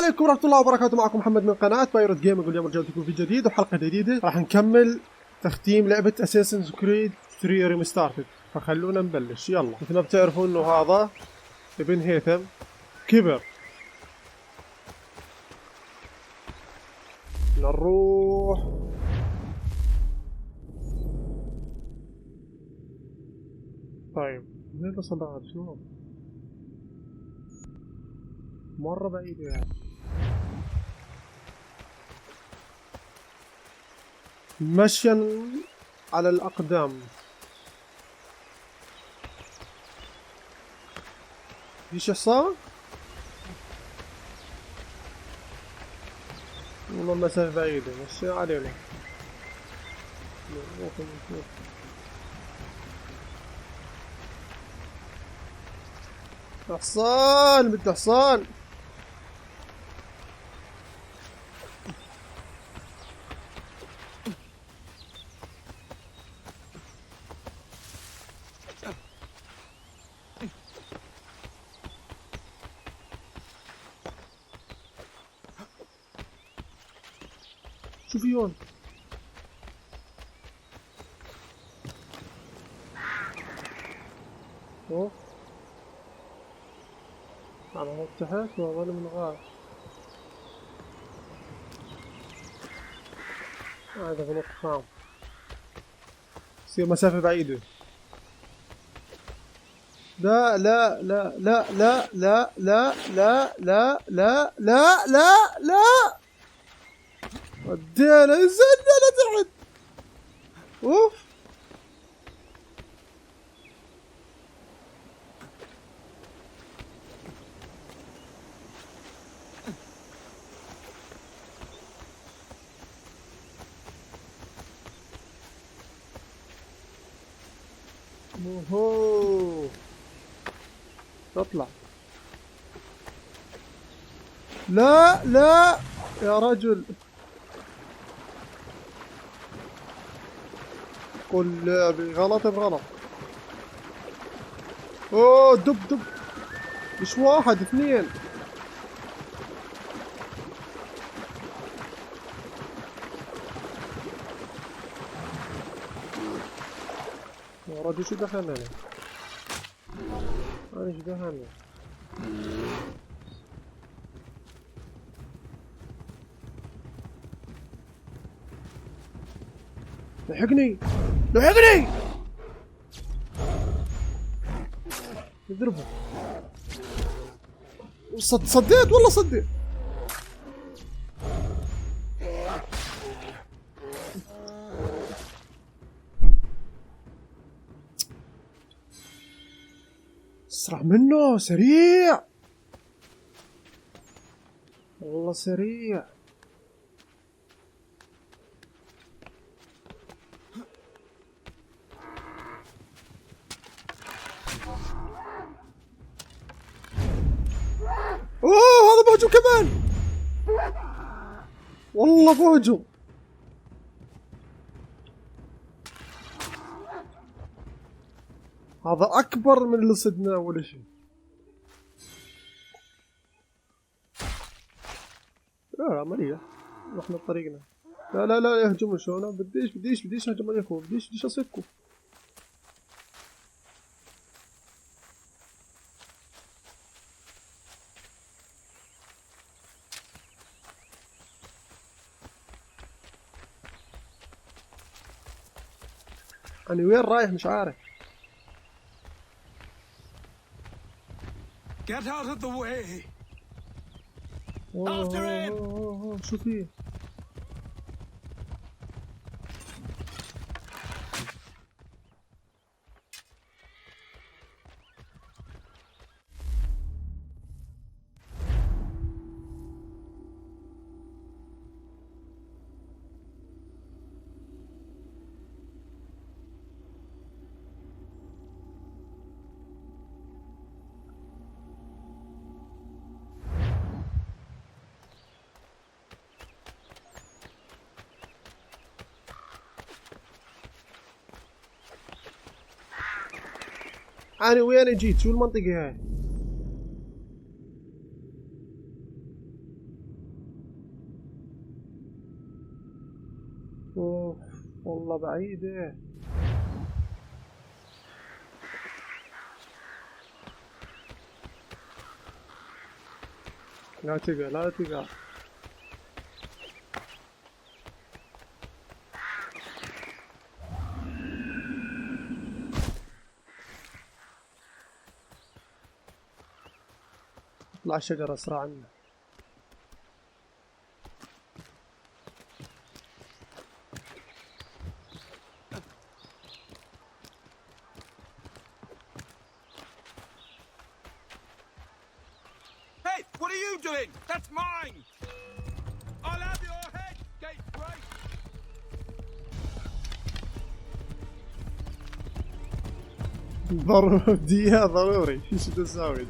عليكم ورحمة الله وبركاته. معكم محمد من قناة بايرت جيم. أقول اليوم رجعت لكم فيديو جديد وحلقة جديدة. راح نكمل تختيم لعبة اساس 3 ريماسترد، فخلونا نبلش. يلا، مثل ما بتعرفوا انه هذا ابن هيثم كبر. نروح طيب وين وصل هذا؟ شنو مرة بعيدة يعني. مشيا على الأقدام. فيش حصان؟ والله مسافة بعيدة، مشي علينا. حصان، بدي حصان. شو في هون؟ اوه انا تحت واظل من غار. هذا غلط خام، يصير مسافة بعيدة. لا لا لا لا لا لا لا لا لا لا لا لا لا ودينا نزلنا لتحت. اوف اوهو، اطلع. لا لا يا رجل، قل لعبي غلط بغلط. اوه دب دب، مش واحد اثنين. يا رجل شو دخلنا انا؟ ايش دخلنا؟ لحقني لحقني، اضربه. صديت والله صديت. اسرع منه، سريع والله سريع. اوه هذا بهجم كمان، والله بهجم. هذا اكبر من اللي صدناه اول شيء. لا عملية، رحنا بطريقنا. لا لا لا يهجمون شلون؟ بديش اهجم عليكم، بديش اصيدكم. أنا وين رايح مش عارف. Get out of the way. After him. شو فيه؟ أنا وين جيت؟ شو المنطقة هاي؟ اوف والله بعيدة. لا تقع لا تقع. اطلع شجرة اسرع عنا. Hey, what are you doing? That's mine! I'll have your head, gateway! ضروري دقيقة ضروري. ايش تسوي؟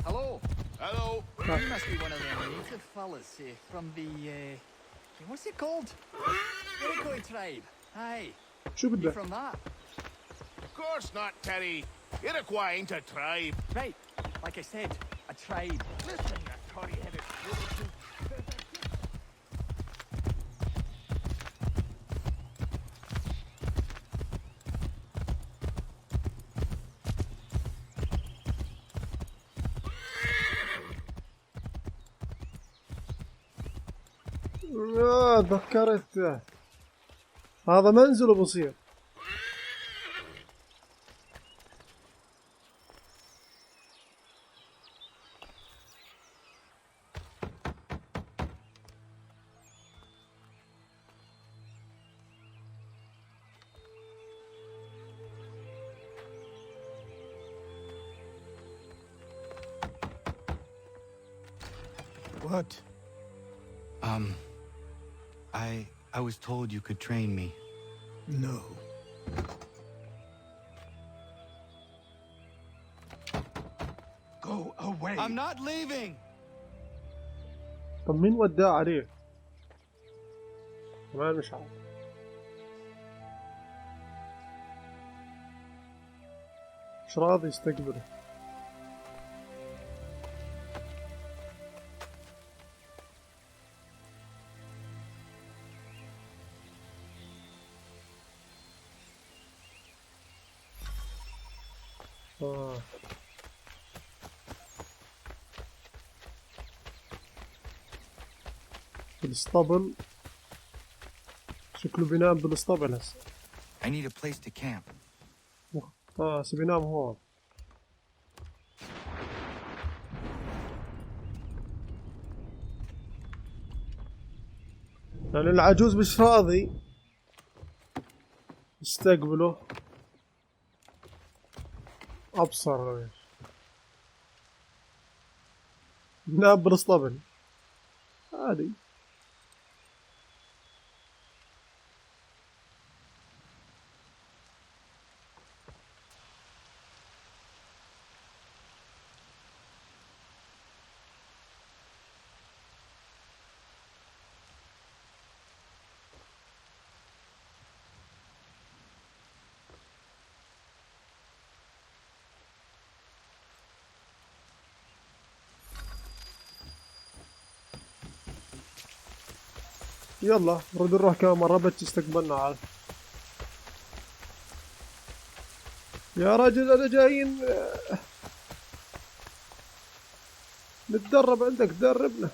Hello. Hello. You must be one of them native fellas from the what's it called? Iroquois tribe. Aye. شو You بدك؟ from that? Of course not, Terry. Iroquois ain't a tribe. Right. Like I said, a tribe. Listen, you curry-headed fool. تذكرت هذا منزل بصير. What? I was told you could train me. No. Go away. I'm not leaving! طب مين وداه عليه؟ كمان مش عارف. مش راضي يستقبله. بالاسطبل. شكله بينام بالاسطبل هسه. I need a place to camp. بينام هون. لأن العجوز مش راضي يستقبله. أبصر ليش نام بالاسطبل عادي. يلا نريد نروح كمان مرة بس استقبلنا عاد. يا رجل انا جايين نتدرب عندك دربنا.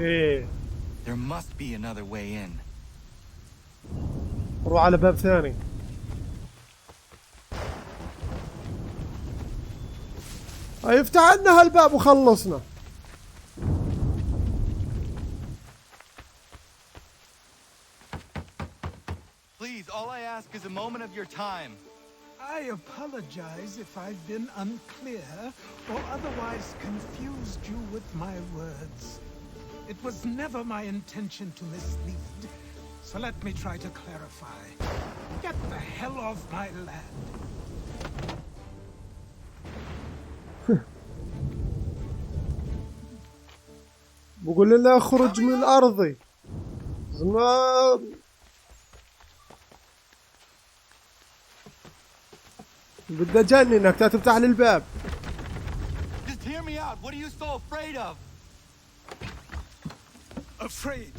ايه There must be another way in. روح على باب ثاني. يفتح عنا هالباب وخلصنا. Please, all I ask is a moment of your time. I apologize if I've been unclear or otherwise confused you with my words. It was never my intention to mislead, so let me try to clarify. Get the hell off my land. بقول لنا اخرج من ارضي. زمان بدي اجننك تفتح لي الباب. Just hear me out. What are you so afraid of? Afraid?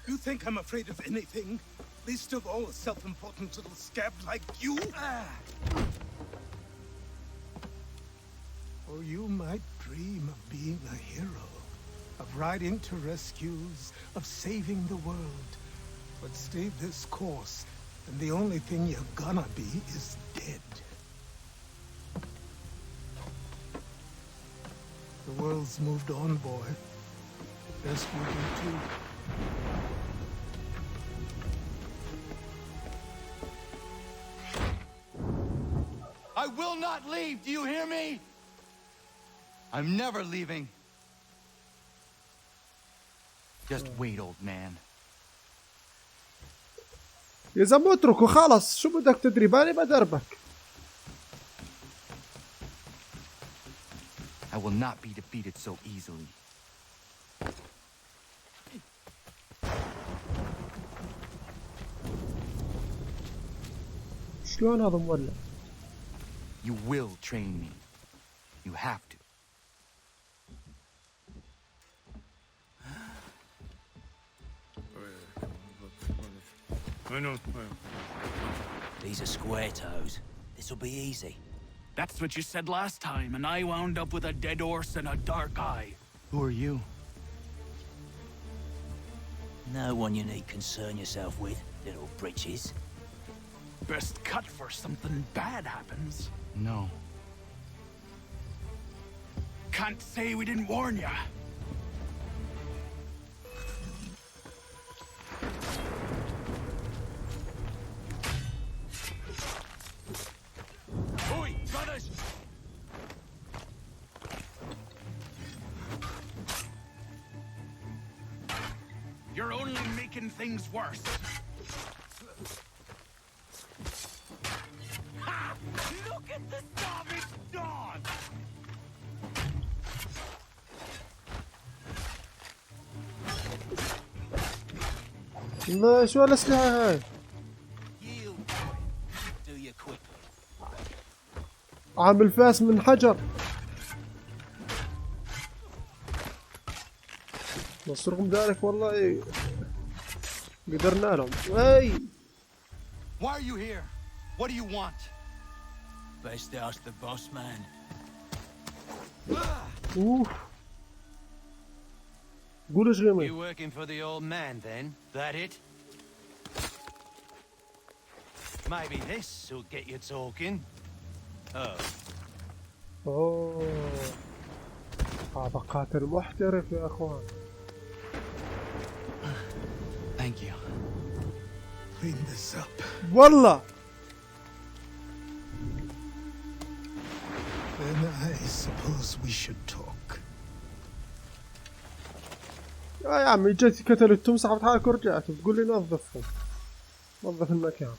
You think I'm afraid of anything? Least of all a self-important little scab like you? Or you might dream of being a hero, of riding to rescues, of saving the world. But stay this course, and the only thing you're gonna be is dead. The world's moved on, boy. Best you do too. I will not leave. Do you hear me? I'm never leaving. Just wait, old man. يا زلمة اتركه خلص، شو بدك تدريباني بدربك. I will not be defeated so easily. شلون هذا مولع؟ You will train me. You have to. These are square toes. This'll be easy. That's what you said last time, and I wound up with a dead horse and a dark eye. Who are you? No one you need concern yourself with, little britches. Best cut for something bad happens. No. Can't say we didn't warn ya. Oi, brothers! You're only making things worse. Ha! Look at the savage dog! لا شو هالاسلحة هاي؟ Yield. Do you quickly. عامل فاس من حجر. بس رغم ذلك والله قدرنا لهم. اي Why are you here? What do you want? Best ask the boss man. اوف قول ايش يمين. You working for the old man then? That it? Maybe this will get you talking. Oh. اوه هذا قاتل محترف يا اخوان. Thank you. Clean this up. والله Then I suppose we should talk. يا عمي جيت كتلتهم سحبت حالك ورجعت تقول لي نظفهم. نظف المكان.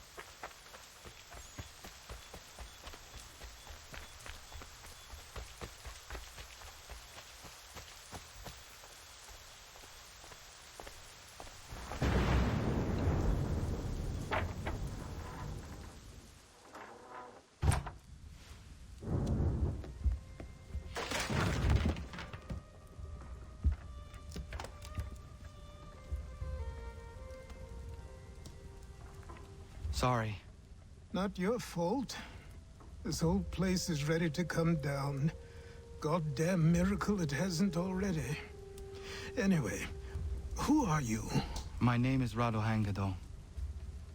Sorry. Not your fault. This whole place is ready to come down. Goddamn miracle it hasn't already. Anyway, who are you? My name is Radohangado.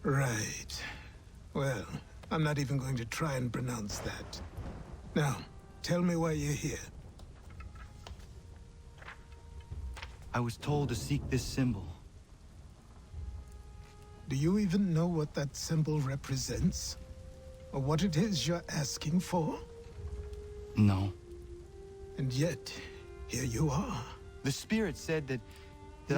Right. Well, I'm not even going to try and pronounce that. Now, tell me why you're here. I was told to seek this symbol. Do you even know what that symbol represents? Or what it is you're asking for? No. And yet, here you are. The spirit said that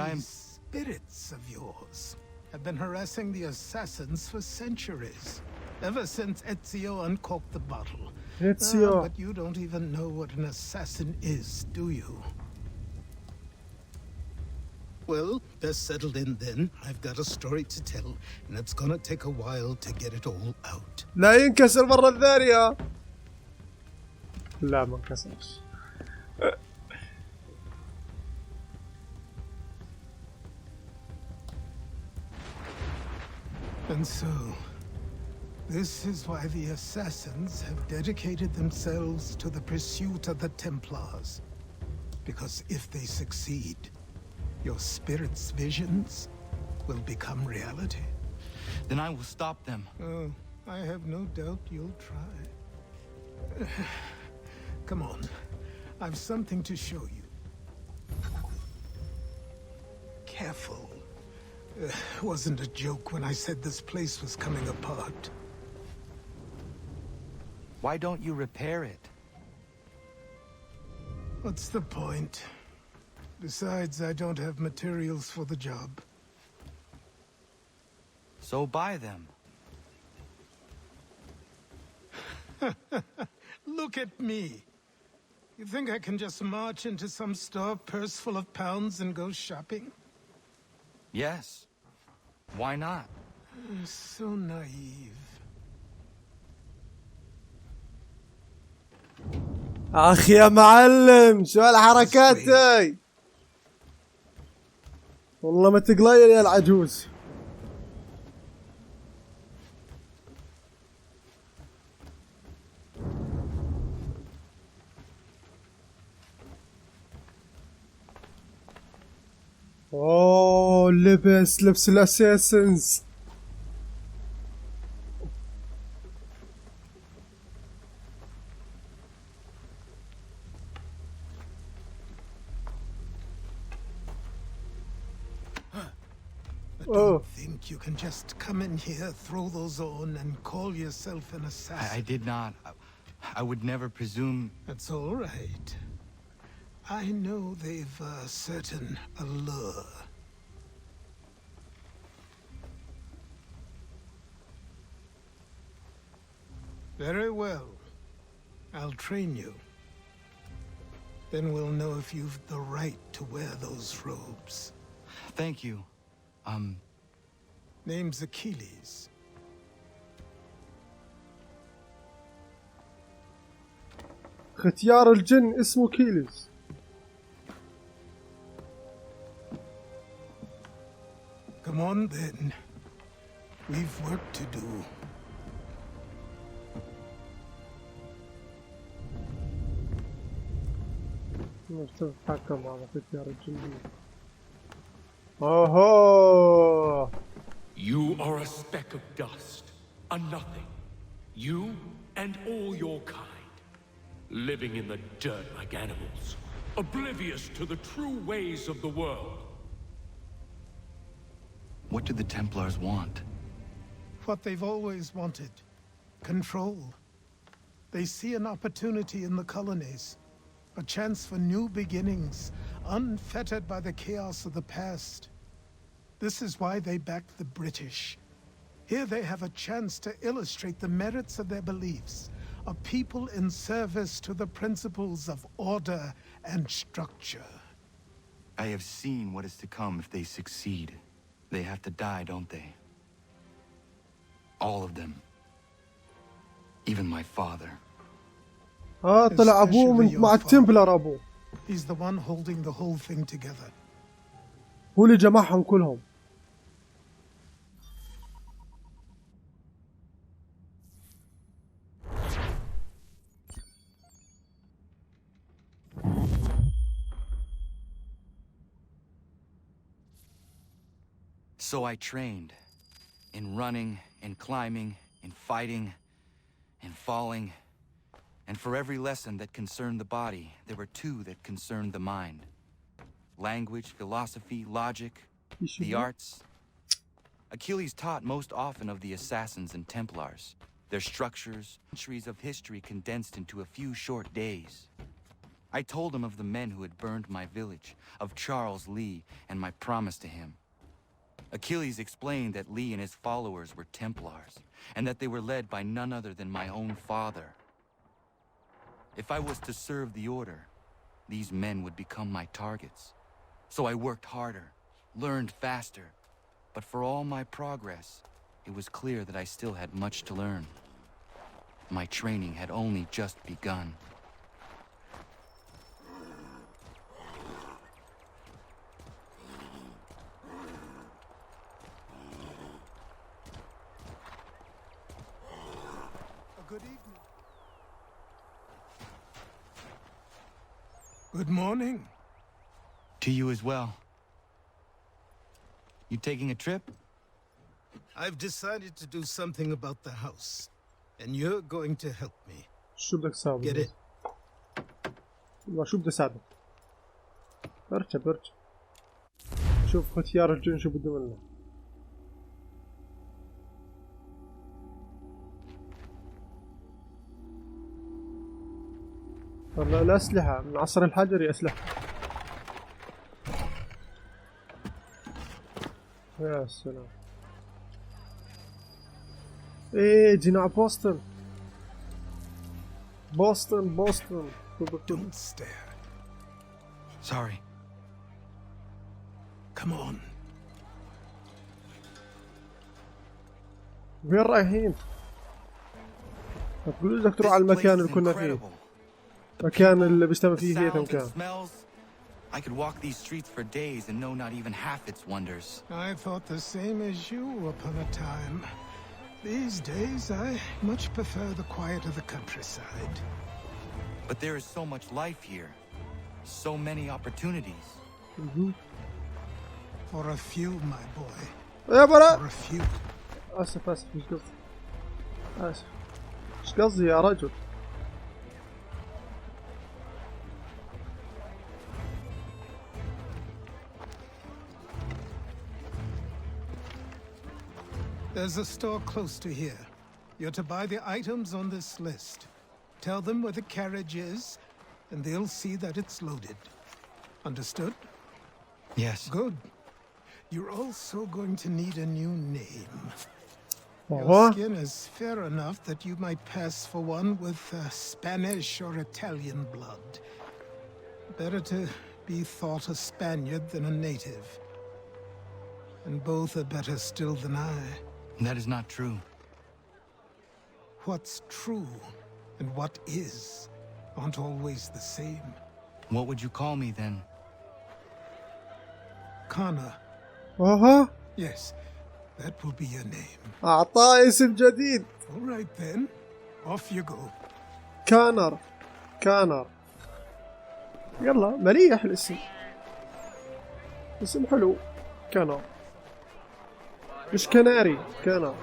I am... These spirits of yours have been harassing the assassins for centuries. Ever since Ezio uncorked the bottle. Ezio. But you don't even know what an assassin is, do you? Well, they're settled in then. I've got a story to tell, and it's gonna take a while to get it all out. لا ينكسر مرة ثانية. لا ما انكسرش. And so, this is why the assassins have dedicated themselves to the pursuit of the Templars. Because if they succeed, your spirit's visions will become reality. Then I will stop them. Oh, I have no doubt you'll try. Come on, I've something to show you. Careful. Wasn't a joke when I said this place was coming apart. Why don't you repair it? What's the point? Besides, I don't have materials for the job. So buy them. Look at me. You think I can just march into some store, purse full of pounds, and go shopping? Yes. Why not? So naive. اخ يا معلم شو هالحركات هاي؟ والله ما تقليل يا العجوز. اوه لبس الاساسنز. But don't think you can just come in here, throw those on, and call yourself an assassin. I did not. I would never presume. That's all right. I know they've a certain allure. Very well. I'll train you. Then we'll know if you've the right to wear those robes. Thank you. Name's Achilles. ختيار الجن اسمه كيليز. Come on then. We've work to do. مش تتحكم على ختيار الجن. اوهو. You are a speck of dust, a nothing. You and all your kind, living in the dirt like animals, oblivious to the true ways of the world. What do the Templars want? What they've always wanted. Control. They see an opportunity in the colonies. A chance for new beginnings, unfettered by the chaos of the past. This is why they backed the British. Here they have a chance to illustrate the merits of their beliefs. A people in service to the principles of order and structure. I have seen what is to come if they succeed. They have to die, don't they? All of them. Even my father. طلع ابوه مع التمبلر ابوه. He's the one holding the whole thing together. هو اللي جمعهم كلهم. So I trained. In running, in climbing, in fighting, in falling. And for every lesson that concerned the body, there were two that concerned the mind. Language, philosophy, logic, the arts. Achilles taught most often of the assassins and Templars, their structures, centuries of history condensed into a few short days. I told him of the men who had burned my village, of Charles Lee and my promise to him. Achilles explained that Lee and his followers were Templars, and that they were led by none other than my own father. If I was to serve the order, these men would become my targets. So I worked harder, learned faster, but for all my progress, it was clear that I still had much to learn. My training had only just begun. good evening. Good morning. To you as well. You taking a trip? I've decided to do something about the house, and you're going to help me. شو بدك تساوي؟ Get it? والله شو بدي اساعدك؟ اركب. شوف ختيار الجن شو بده منه. والله الأسلحة من عصر الحجري أسلحة. يا سلام. ايه جينا على بوسطن. Don't stare. Sorry. Come on. وين رايحين؟ ما تقولوش بدك تروح على المكان اللي كنا فيه. المكان اللي بيجتمع فيه هي مكان. I could walk these streets for days and know not even half its wonders. I thought the same as you upon a time. These days, I much prefer the quiet of the countryside. But there is so much life here. So many opportunities. For a few, my boy. يا برا. For a few. آسف مش قصدي. مش قصدي يا رجل. There's a store close to here. You're to buy the items on this list. Tell them where the carriage is, and they'll see that it's loaded. Understood? Yes. Good. You're also going to need a new name. Your skin is fair enough that you might pass for one with Spanish or Italian blood. Better to be thought a Spaniard than a native. And both are better still than I. That is not true. What's true and what is aren't always the same. What would you call me then? Kana. Yes, that will be your name. أعطاه اسم جديد. All right then, off you go. كانر. يلا مليح الاسم. اسم حلو. كانر. مش كناري. كانر.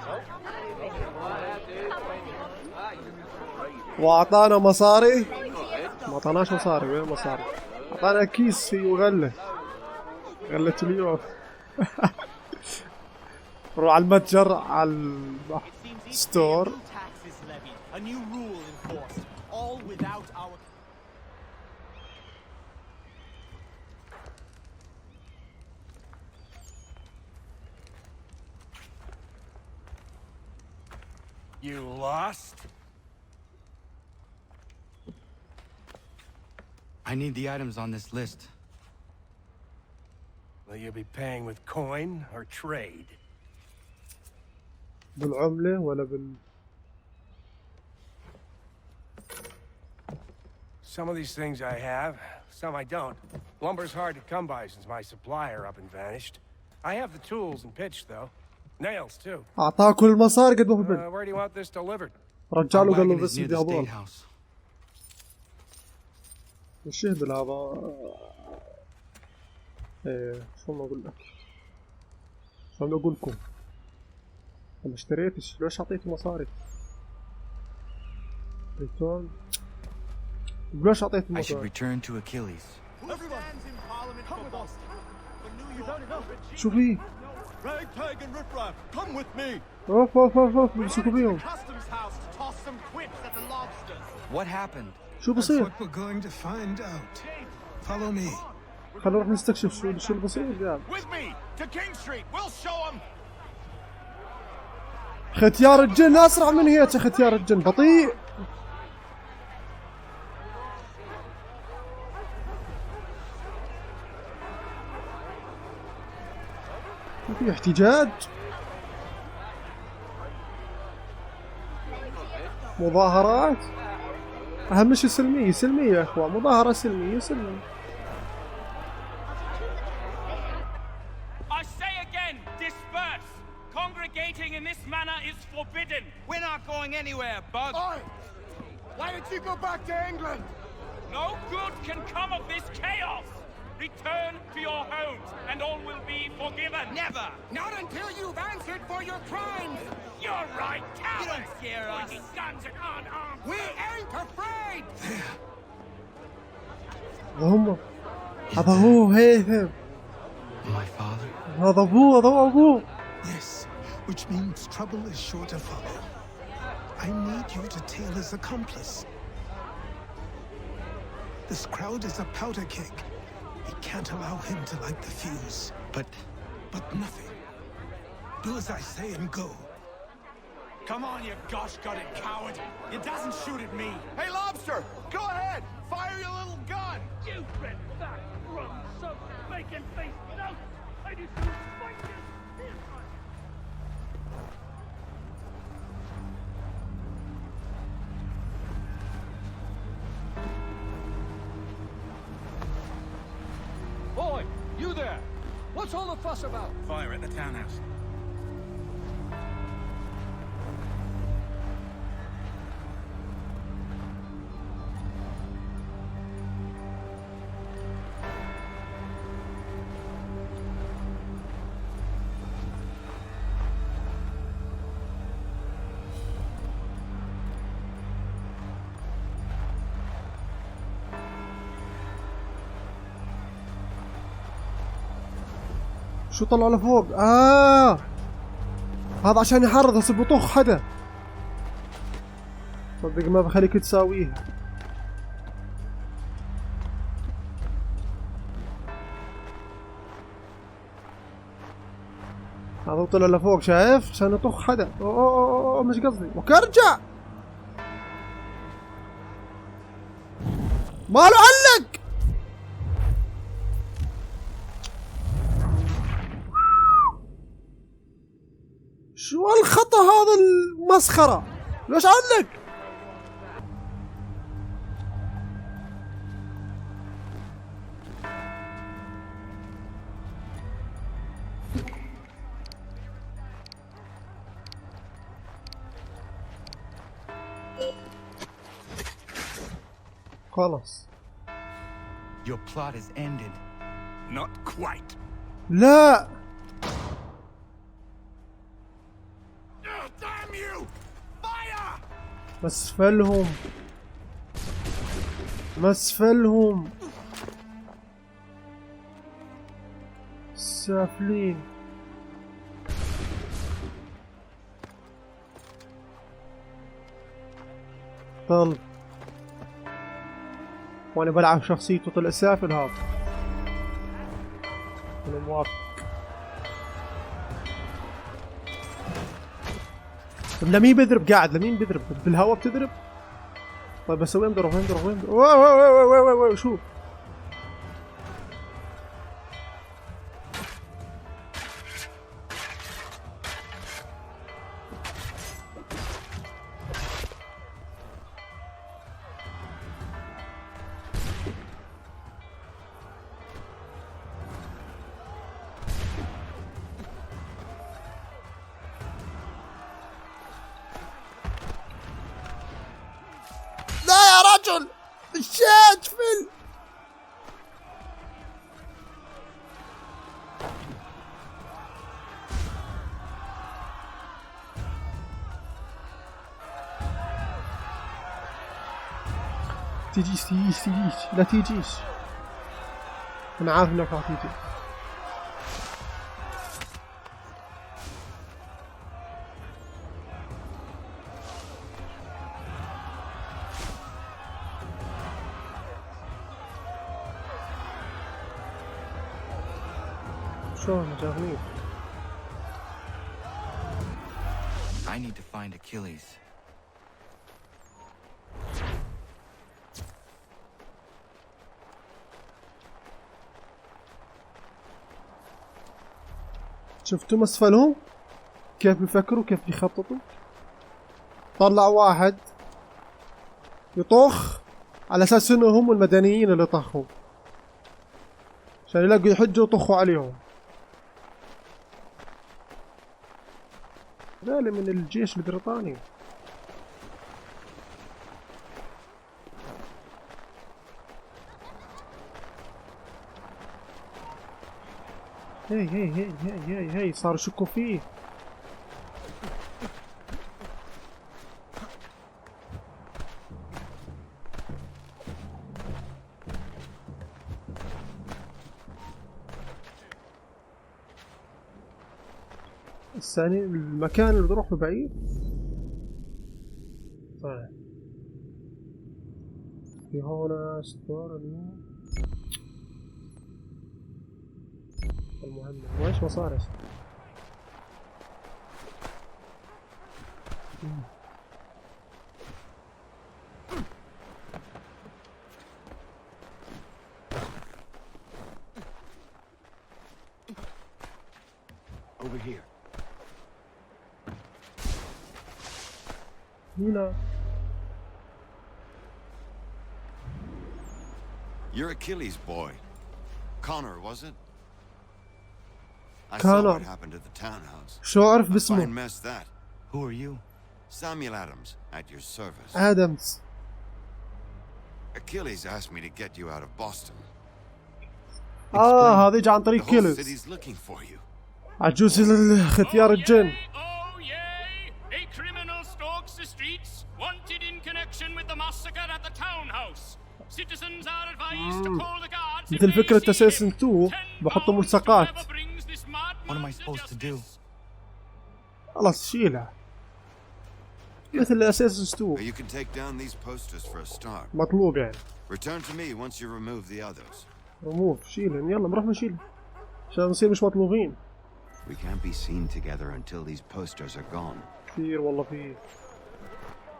وأعطانا مصاري. ما أعطاناش مصاري. وين مصاري؟ أعطانا كيس فيه غلة اليوم. روح على المتجر على الستور. You lost? I need the items on this list. Will you be paying with coin or trade? بالعملة ولا بال Some of these things I have, some I don't. Lumber's hard to come by since my supplier up and vanished. I have the tools and pitch though. Nails too. أعطاه كل المصاري قد ما هو البنت. Where do you want this delivered? رجع له قال له بس بدي أبغى. وش يهبل هذا؟ ايه شو ما اقول لك؟ شو بدي اقول لكم؟ ما اشتريتش ليش اعطيته مصاري؟ ريتون ليش اعطيته I should مصاري؟ return to Achilles. شو في؟ Ragtag and riffraff, come with me. اوف بيمسكوا بيهم. What happened? شو That's بصير؟ what we're going to find out. Follow me. خلينا نروح نستكشف شو اللي بصير قاعد. With me to King Street. We'll show them. ختيار الجن اسرع من هيك. ختيار الجن بطيء. في احتجاج. مظاهرات. اهم شيء سلمية يا اخوان. مظاهرة سلمية. I say again, disperse. Congregating in this manner is forbidden. We're not going anywhere, Bug. Oi! Why did you go back to England? No good can come of this chaos. Return to your homes, and all will be forgiven. Never. Not until you've answered for your crimes. You're right, coward. You don't scare us. Pointing guns at unarmed. We ain't afraid. هم هذا هو هيثم. My father? هذا أبوه. Yes, which means trouble is sure to follow. I need you to tail his accomplice. This crowd is a powder keg. We can't allow him to light the fuse. But nothing. Do as I say and go. Come on, you gosh-gutted coward. It doesn't shoot at me. Hey, Lobster, go ahead. Fire your little gun. You red fat, rum, soaked, bacon face, no! I just do fight this! Boy, you there! What's all the fuss about? Fire at the townhouse. شو طلع لفوق؟ هذا عشان يحرض هسه بطخ حدا. صدق ما بخليك تساويه. هذا طلع لفوق شايف؟ عشان يطخ حدا. أوه مش قصدي. وكرجع ماله علق. شو الخطأ هذا المسخرة؟ ليش علق؟ خلاص. Your plot is ended. Not quite. لا. Damn you! Fire! مسفلهم سافلين. طلب وانا بلعب شخصيته طلع سافل هذا. انا موافق. لمين بيضرب قاعد؟ لمين بيضرب؟ بالهواء بتضرب؟ طيب بس وين بروح؟ وين شو؟ الشاتفل تجيش لا تجيش. انا عارف انك راح تيجي. I need to find Achilles. شفتوا مسفلهم كيف بيفكروا كيف بيخططوا؟ طلع واحد يطخ على اساس انه هم المدنيين اللي طخوا عشان يلاقوا يحجوا ويطخوا عليهم. ذول من الجيش البريطاني. هي صاروا يشكوا فيه. الثاني المكان اللي بروح له بعيد. طيب في هنا ستور المهم وايش مصاري. Over here. هنا. You're Achilles' boy. Connor, was it? I saw Connor. what happened at the townhouse. شو أعرف Fine باسمه؟ mess that. Who are you? Samuel Adams, at your service. آدمز. Achilles asked me to get you out of Boston. هذا جاء عن The طريق whole كيلز. city's looking for you. عجوز الختيار الجن. Oh yay! A criminal stalks the streets, wanted in connection with the massacre at the townhouse. Citizens are advised to call the guards. مثل فكرة اساسن 2 بحطوا ملصقات. What am I supposed to do? خلاص شيلها. مثل اساسن 2. You can take down these posters for a start. مطلوب يعني. Return to me once you remove the others. رموف شيلهم يلا نروح نشيلهم عشان نصير مش مطلوبين. We can't be seen together until these posters are gone. كثير والله فيه.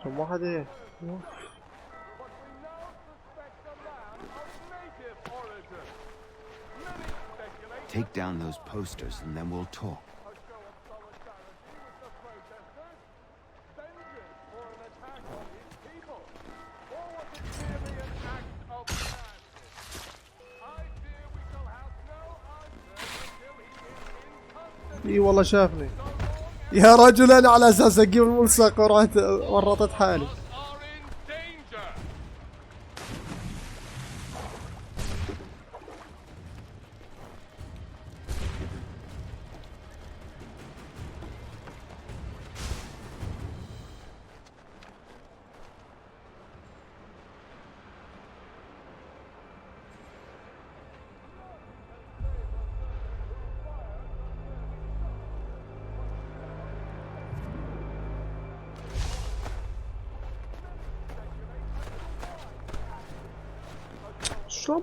كم واحد ايه؟ Take down those posters and then we'll talk. اي والله شافني يا رجل. انا على اساس اجيب الملصق ورطت حالي.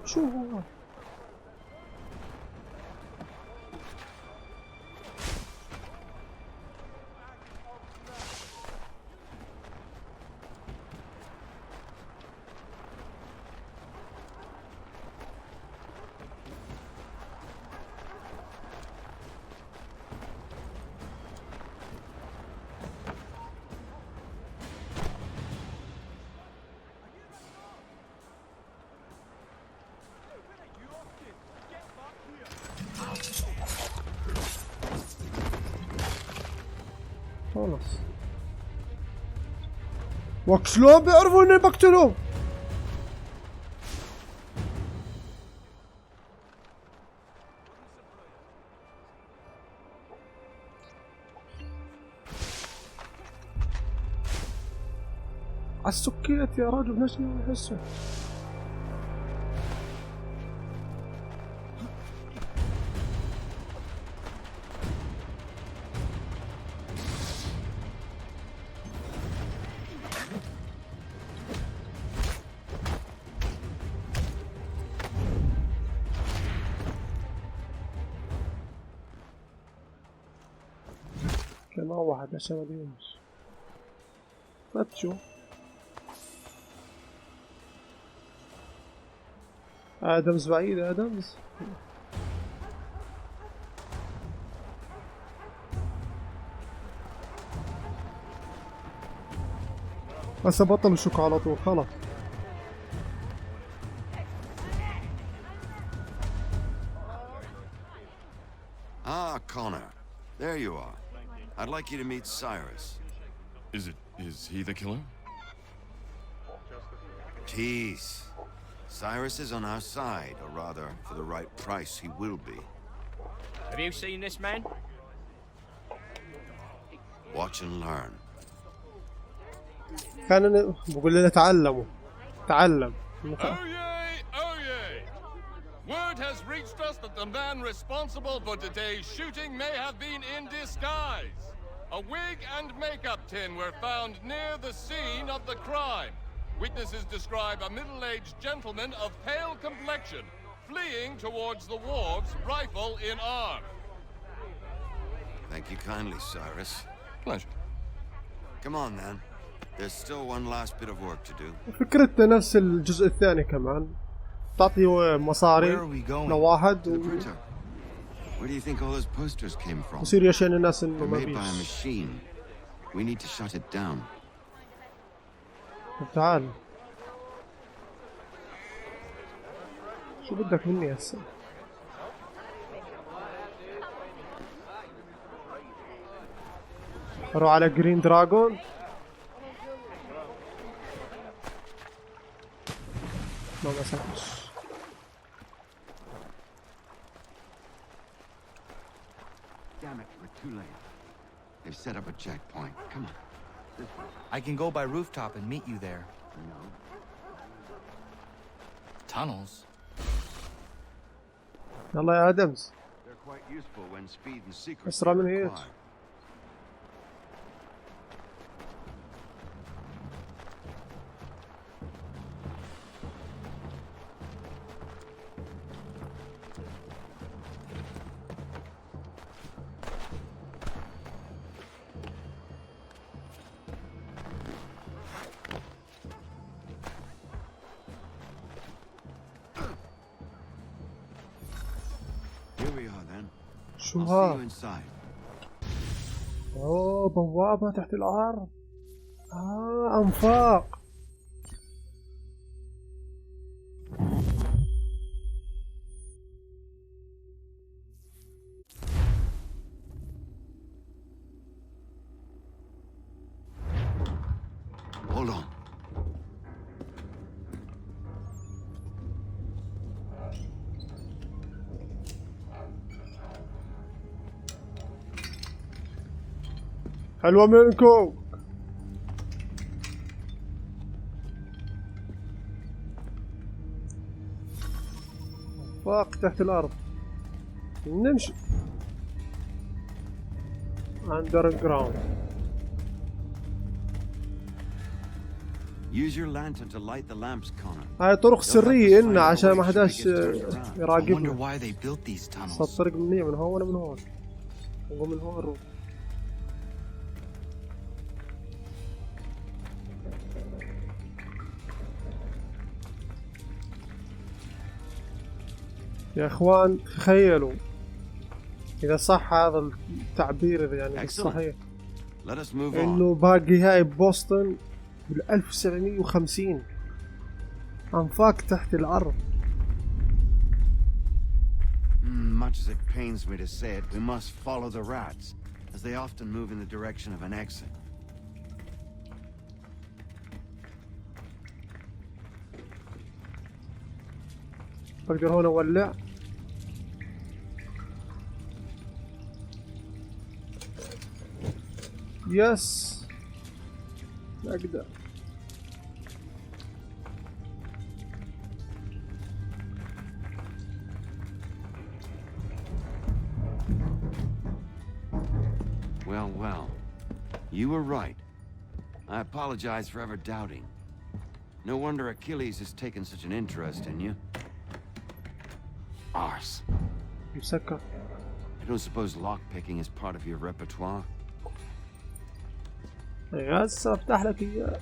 شو هو؟ خلاص وشلون بيعرفوا اني بقتلهم؟ عالسكيت يا رجل نشني احسه. كمان واحد عشان ما بيمش فتشو. آدمز بعيد آدمز. بس بطل الشوك على طول خلاص. Ah, Connor. There you are. I'd like you to meet Cyrus. Is he the killer? Tease. Cyrus is on our side, or rather, for the right price, he will be. Have you seen this man? Watch and learn. كان بقول لنا تعلموا. تعلم. Oyez! Oyez! Word has reached us that the man responsible for today's shooting may have been in disguise. A wig and makeup tin were found near the scene of the crime. Witnesses describe a middle-aged gentleman of pale complexion fleeing towards the wharves, rifle in arm. Thank you kindly, Cyrus. Pleasure. Come on then. There's still one last bit of work to do. فكرته نفس الجزء الثاني كمان. تعطي مصاري لواحد Where do you think all those posters came from? يصير يشين الناس انه ما They're made by a فيش. machine. We need to shut it down. تعال. شو بدك مني هسه؟ اروح على جرين دراجون. ما مسكش. Damn it, we're too late. They've set up a checkpoint. Come on. This way. I can go by rooftop and meet you there. No. Tunnels? يلا يا ادمز. They're quite useful when speed and secrecy اسرع من are هيك. required. Here we are then. شو I'll see ها؟ you inside. اوه بوابة تحت الارض. انفاق. Hold on. حلوة منكم. انفاق تحت الارض. نمشي. underground. Use your lantern to light the lamps, Connor. هاي طرق سرية إلنا عشان ما حداش I wonder يراقبنا. why they built these tunnels. الطريق مني من هون ولا من هون؟ نقوم من هون نروح. يا اخوان تخيلوا اذا صح هذا التعبير يعني صحيح Let us move on. انه باقي هاي بوسطن بال 1750 انفاق تحت الارض. Much as it pains me to say it, we must follow the rats, as they often move in the direction of an exit. بقدر هون اولع. يس اقدر. Well, well. You were right. I apologize for ever doubting. No wonder Achilles has taken such an interest in you. Arse. مسكر. I don't suppose lockpicking is part of your repertoire? هسه افتح لك اياه.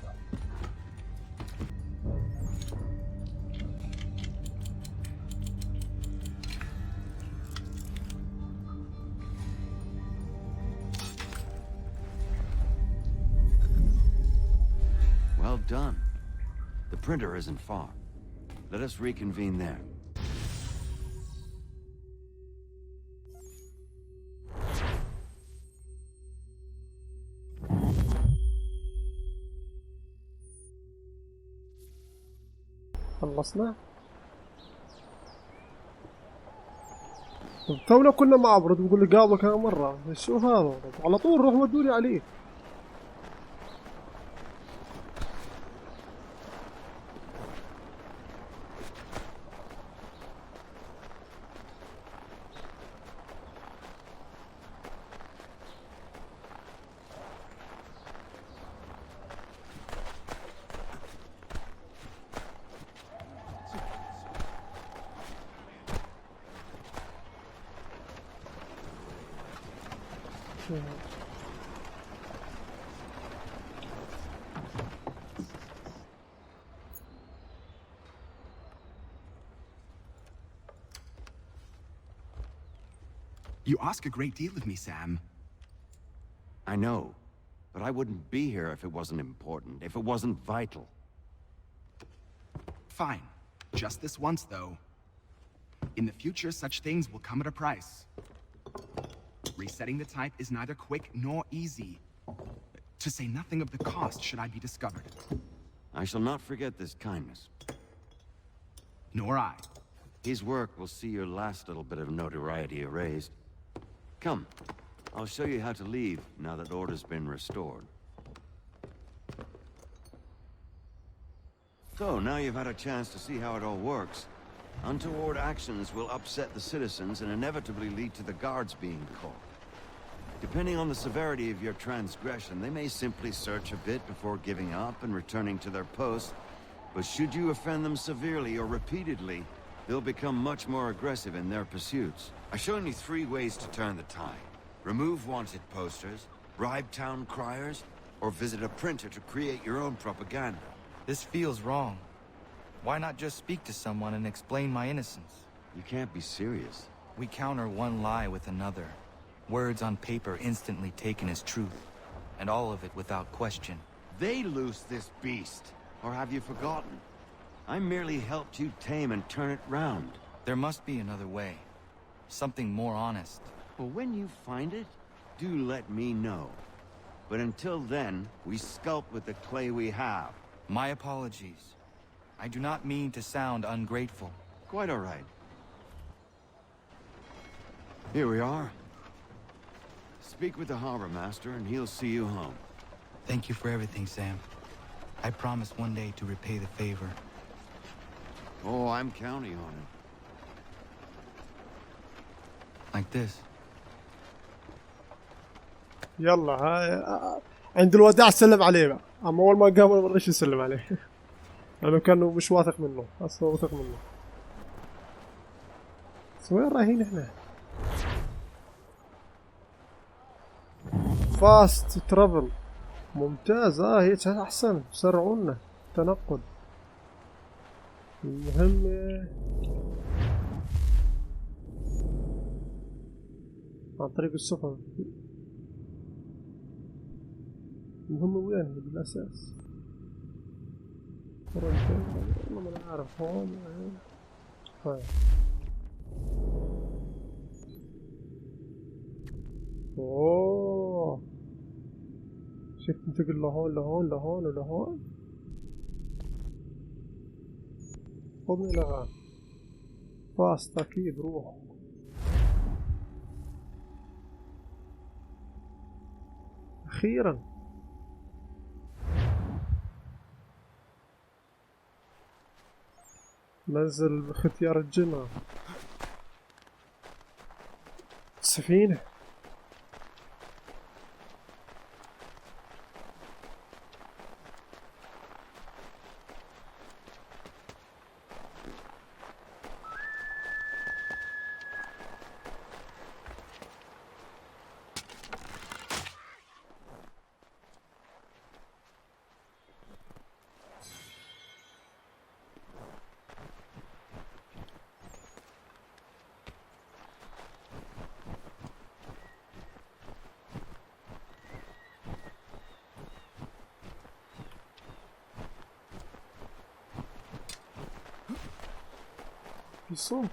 Well done. The printer isn't far. Let us reconvene there. خلصنا. تونا كنا مع برد بقول لي قابله كم مرة. شو هذا؟ على طول روح ودوني عليه. You ask a great deal of me, Sam. I know, but I wouldn't be here if it wasn't important, if it wasn't vital. Fine. Just this once, though. In the future, such things will come at a price. Resetting the type is neither quick nor easy. To say nothing of the cost should I be discovered. I shall not forget this kindness. Nor I. His work will see your last little bit of notoriety erased. Come, I'll show you how to leave now that order's been restored. So, now you've had a chance to see how it all works. Untoward actions will upset the citizens and inevitably lead to the guards being called. Depending on the severity of your transgression, they may simply search a bit before giving up and returning to their posts. But should you offend them severely or repeatedly, they'll become much more aggressive in their pursuits. I've shown you 3 ways to turn the tide. Remove wanted posters, bribe town criers, or visit a printer to create your own propaganda. This feels wrong. Why not just speak to someone and explain my innocence? You can't be serious. We counter one lie with another. Words on paper instantly taken as truth. And all of it without question. They loose this beast. Or have you forgotten? I merely helped you tame and turn it round. There must be another way. Something more honest. Well, when you find it, do let me know. But until then, we sculpt with the clay we have. My apologies. I do not mean to sound ungrateful. Quite all right. Here we are. Speak with the harbor master and he'll see you home. Thank you for everything, Sam. I promise one day to repay the favor. Oh, I'm counting on it. Like this. يلا هاي عند الوداع سلم عليه بقى. اما اول ما قام ما رضيش يسلم عليه. لانه كانوا مش واثق منه، اصلا واثق منه. بس وين رايحين احنا؟ فاست ترافل ممتاز. هيك احسن، سرعونا تنقل. المهم عن طريق السفن. المهم وين بالاساس؟ والله ما اعرف. هون هاي اوه شفت ننتقل لهون لهون لهون ولهون. خذني لغان فاست اكيد. روح اخيرا. نزل بختيار الجنة. السفينة. في صوت.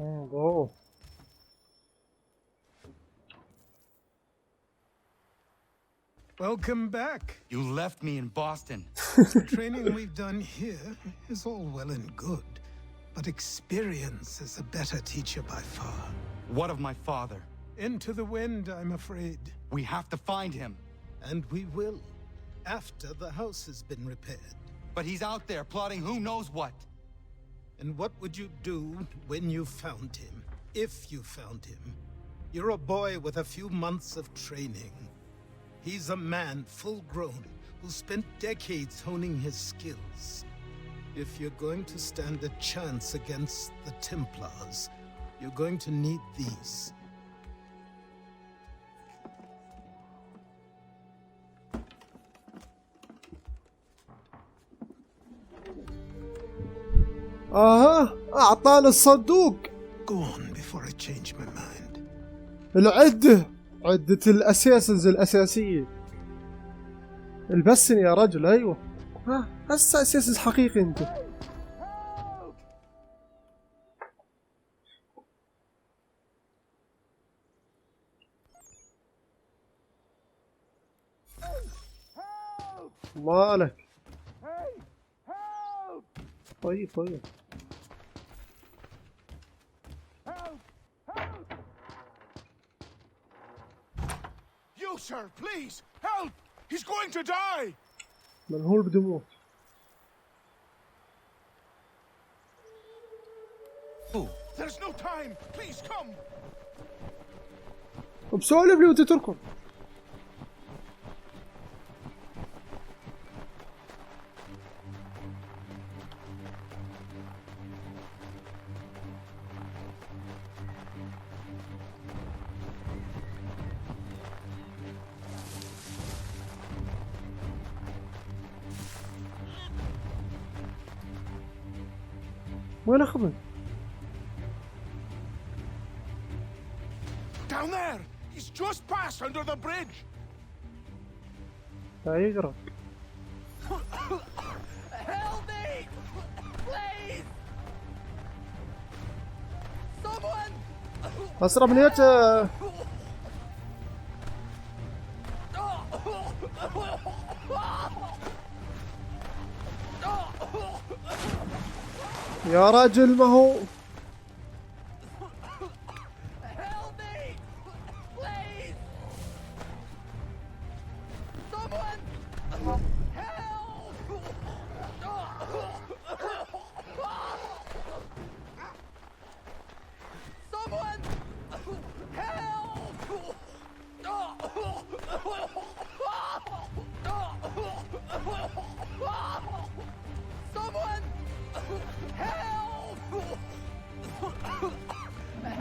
اوه Welcome back. You left me in Boston. The training we've done here is all well and good, but experience is a better teacher by far. What of my father? Into the wind, I'm afraid. We have to find him. And we will, after the house has been repaired. But he's out there plotting who knows what. And what would you do when you found him? If you found him? You're a boy with a few months of training. He's a man full grown who spent decades honing his skills. If you're going to stand a chance against the Templars, you're going to need these. اعطانا الصندوق. Go on before I change my mind. العدة، عدة الاساسنز الاساسية. البسني يا رجل. ايوه هسه اساسنز حقيقي انت. مالك؟ طيب طيب. You, sir, please, help! He's going to die! منهول بده يموت. There's no time! Please come! بسولف لي وانت تركض. وين اخذه؟ Down there! He's just passed under the bridge! لا يقرب. Help me! Please! Someone! اسرع بنيته. يا راجل ما هو Help me! Please! Someone! Help! Someone! Someone! Help!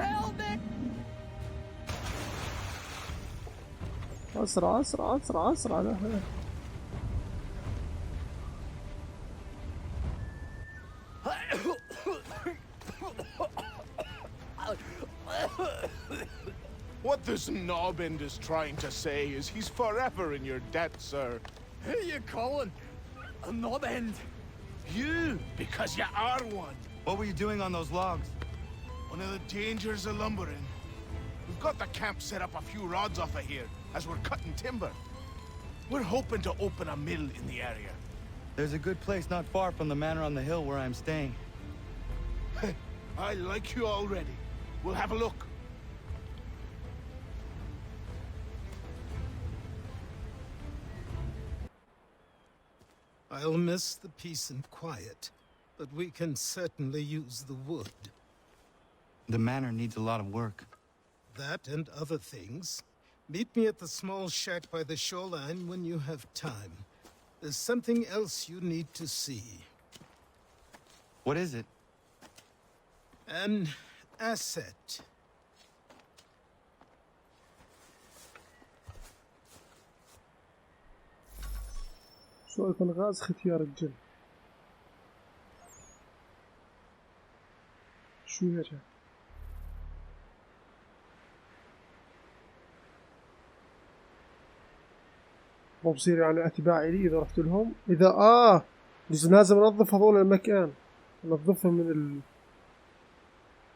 Help me! اسرع اسرع اسرع اسرع. لا What this knobend is trying to say is he's forever in your debt, sir. Who you calling? A knob end? You, because you are one. What were you doing on those logs? One of the dangers of lumbering. We've got the camp set up a few rods off of here, as we're cutting timber. We're hoping to open a mill in the area. There's a good place not far from the manor on the hill where I'm staying. I like you already. We'll have a look. I'll miss the peace and quiet, but we can certainly use the wood. The manor needs a lot of work. That and other things. Meet me at the small shack by the shoreline when you have time. There's something else you need to see. What is it? An asset. سؤال الغاز ختيار الجن. شو يا جماعة؟ مو بصير يعني اتباعي لي اذا رحت لهم. اذا لازم انظف هذول المكان، انظفهم من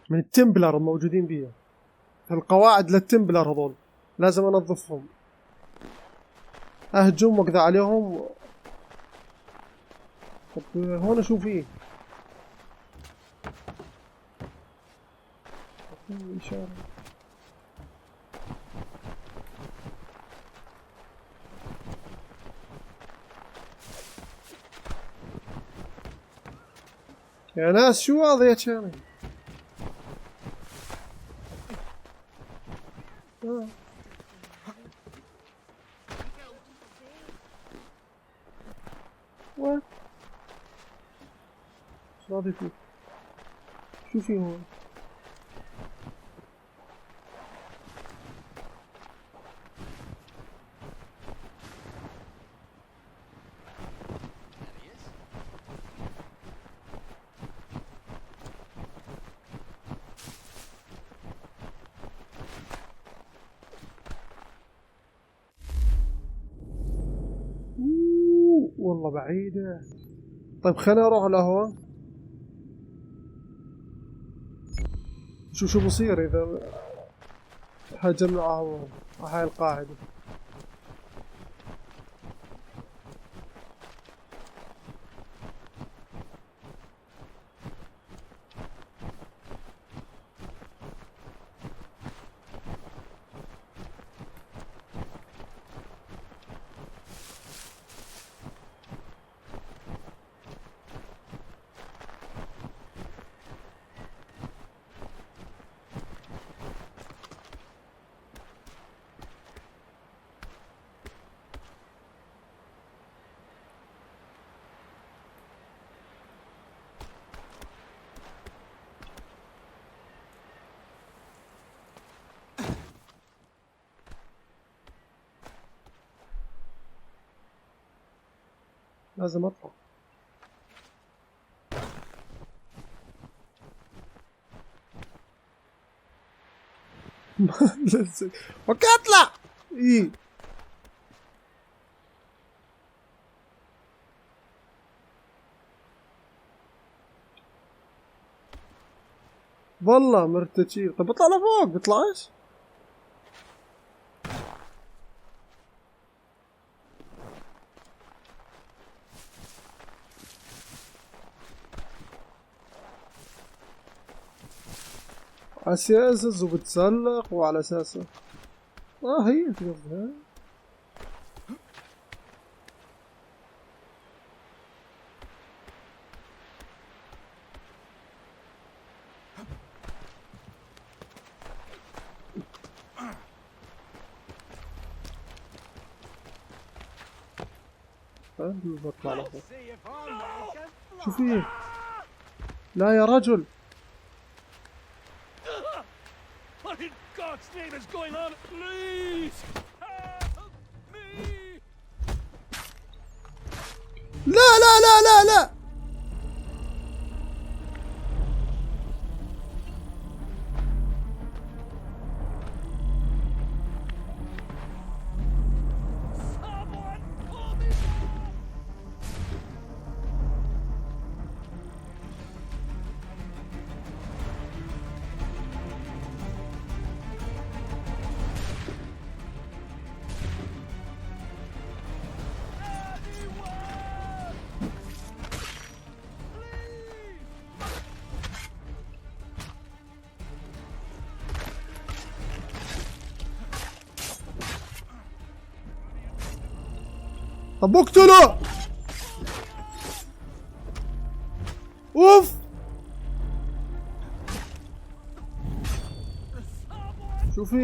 من التمبلر الموجودين بيها. القواعد للتمبلر هذول لازم انظفهم، اهجم واقضي عليهم. طب هون شو فيه؟ إشارة. يا ناس شو هذا يا شامي؟ وات؟ شو راضي فيه؟ شو فيه هون؟ والله بعيدة. طيب خليني اروح لهون. شو بصير اذا هجمنا على هاي القاعدة؟ لازم اطلع. اوكي اطلع. ايه والله مرتجي. طب اطلع لفوق. بيطلعش؟ اساس وبتسلق وعلى اساسه. هي قصدها. بطلع لفوق. شو فيه؟ لا يا رجل. What in God's name is going on? Please help me! لا لا لا لا لا. طب اقتله. اوف.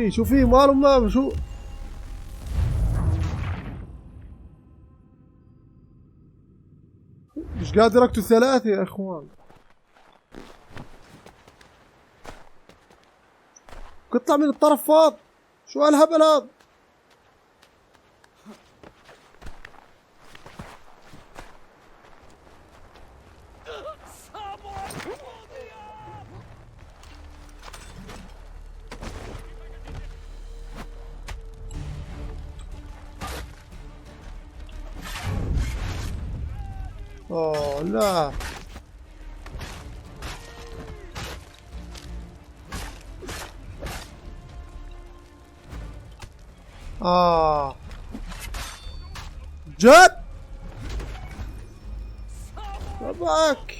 شو فيه ماله ما شو. مش قادر اقتل ثلاثة يا اخوان. اطلع من الطرف فاض. شو هالهبل هذا؟ اوه لا. جد شباك.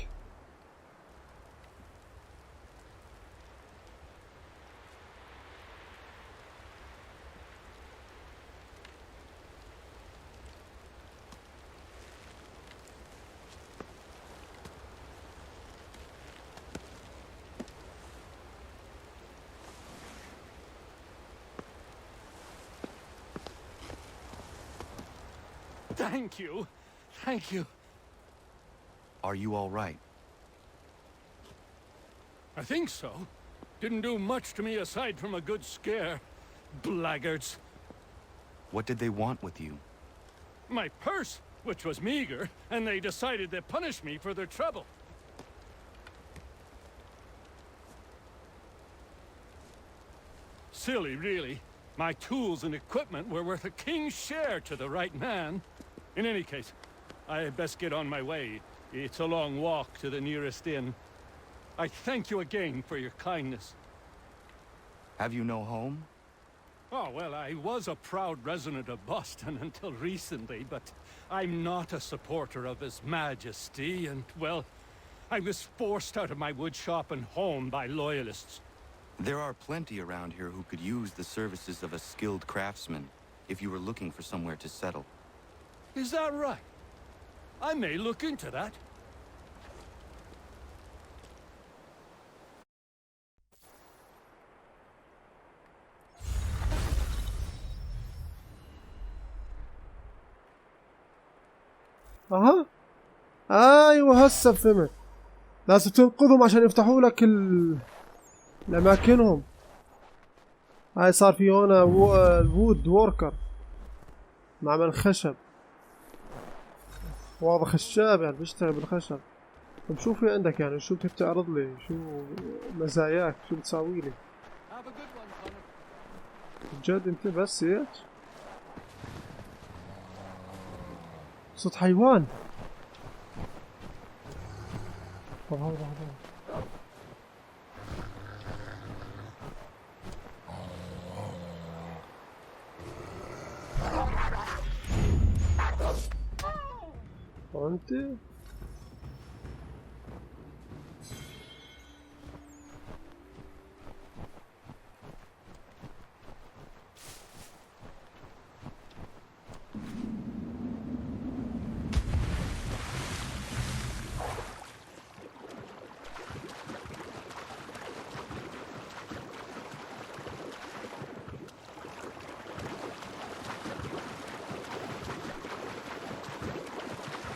Thank you. Thank you. Are you all right? I think so. Didn't do much to me aside from a good scare. Blackguards. What did they want with you? My purse, which was meager, and they decided to punish me for their trouble. Silly, really. My tools and equipment were worth a king's share to the right man. In any case, I had best get on my way. It's a long walk to the nearest inn. I thank you again for your kindness. Have you no home? Oh, well, I was a proud resident of Boston until recently, but I'm not a supporter of His Majesty, and, well, I was forced out of my woodshop and home by loyalists. There are plenty around here who could use the services of a skilled craftsman if you were looking for somewhere to settle. Is that right? I may look into that. اها ايوه هسه فهمت. لازم تنقذهم عشان يفتحوا لك الاماكنهم. هاي صار في هنا الوود ووركر معمل خشب. واضح خشاب يعني بيشتغل بالخشب. طب شو في عندك يعني شو بتحب تعرض لي؟ شو مزاياك؟ شو بتساوي لي؟ بجد انت بس هيك؟ صوت حيوان. طب هذا وانت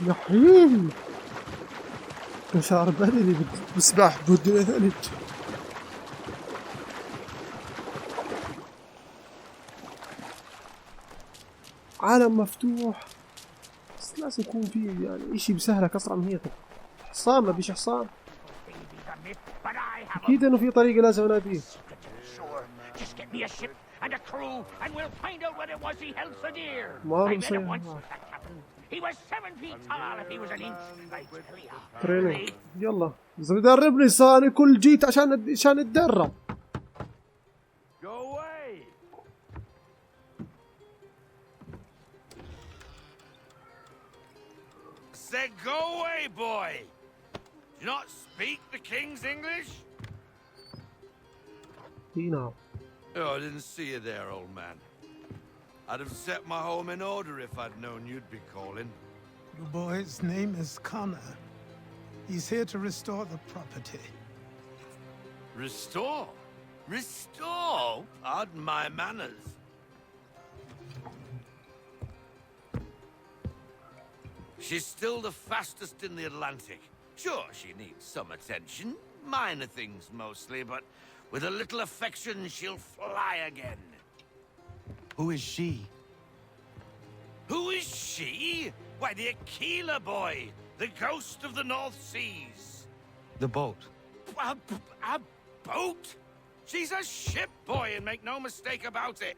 يا حبيبي مشاعر بدني بسبح بدون ثلج. عالم مفتوح بس لازم يكون فيه يعني اشي بسهلك اسرع من هيك. حصان ما بيش حصان. اكيد انه في طريقة لازم اناديه. ما بنصير. He was 7 feet tall if he was an inch clear. تريننج يلا لازم يدربني صاني كل جيت عشان اتدرب. Go away. Said go away, boy. Do you not speak the king's English? now. Oh, I didn't see you there, old man. I'd have set my home in order if I'd known you'd be calling. Your boy's name is Connor. He's here to restore the property. Restore? Restore? Pardon my manners. She's still the fastest in the Atlantic. Sure, she needs some attention. Minor things mostly, but with a little affection, she'll fly again. Who is she? Who is she? Why, the Aquila boy, the ghost of the North Seas. The boat. A boat? She's a ship, boy, and make no mistake about it.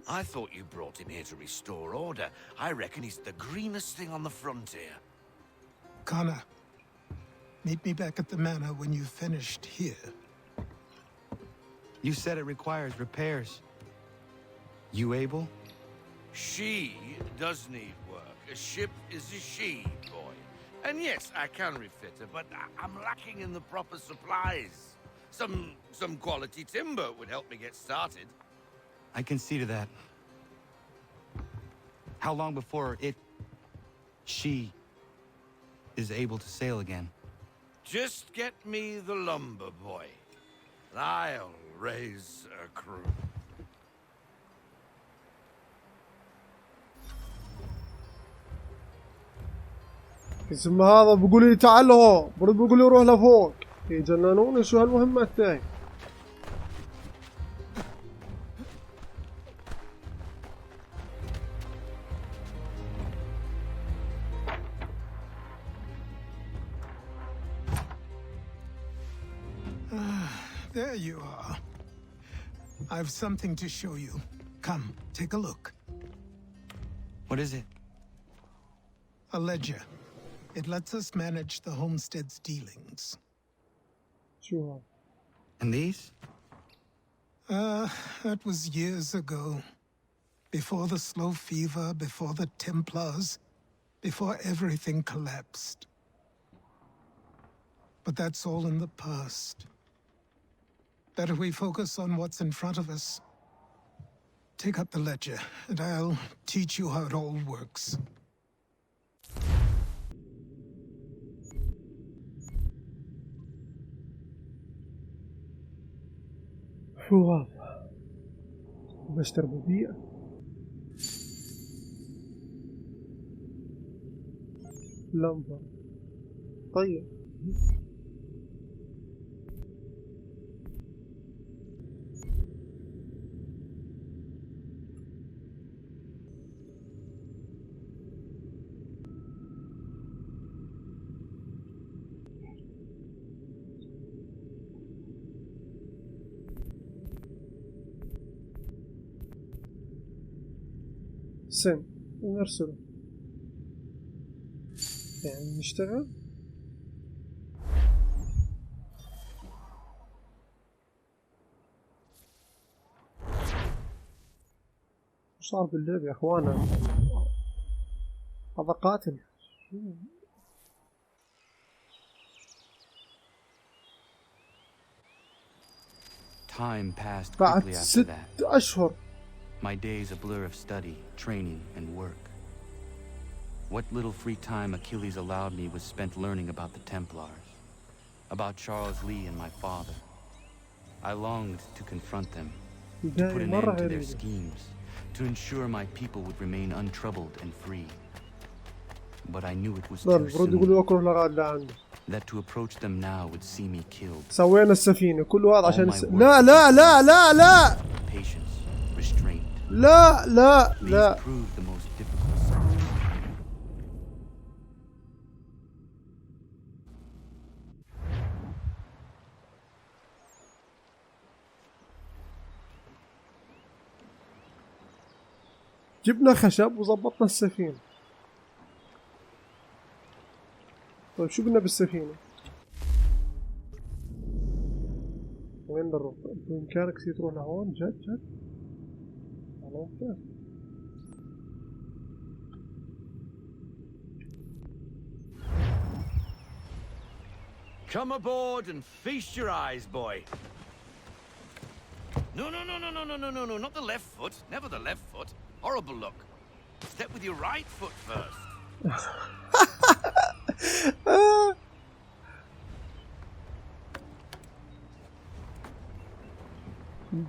I thought you brought him here to restore order. I reckon he's the greenest thing on the frontier. Connor, meet me back at the manor when you've finished here. You said it requires repairs. You able? She does need work. A ship is a she, boy. And yes, I can refit her, but I'm lacking in the proper supplies. Some quality timber would help me get started. I can see to that. How long before she is able to sail again? Just get me the lumber, boy. And I'll raise a crew. اسم هذا بيقول لي تعال هو، برد بيقول لي روح لفوق. يجننوني شو هالمهمة الثانية. There you are. I've something to show you. Come, take a look. What is it? A ledger. It lets us manage the homestead's dealings. Sure. And these? That was years ago. Before the slow fever, before the Templars, before everything collapsed. But that's all in the past. Better we focus on what's in front of us. Take up the ledger, and I'll teach you how it all works. شو هذا؟ بس تربوية. لمبة. طيب. سن ونرسله يعني نشتغل. شو صار باللعب يا اخوانا؟ هذا قاتل. Time passed بعد quickly after 6 that. أشهر. My days a blur of study, training, and work. What little free time Achilles allowed me was spent learning about the Templars, about Charles Lee and my father. I longed to confront them, to put an end to their schemes, to ensure my people would remain untroubled and free. But I knew it was too soon. That to approach them now would see me killed. سوينا السفينة كله هذا عشان لا لا لا لا لا. Patience, restraint. لا لا لا. Proved the most difficult. جبنا خشب وظبطنا السفينة. طيب شو بدنا بالسفينة؟ وين بنروح؟ بإمكانك تروح لهون جد جد؟ Come aboard and feast your eyes, boy. No, not the left foot. Never the left foot. Horrible look. Step with your right foot first.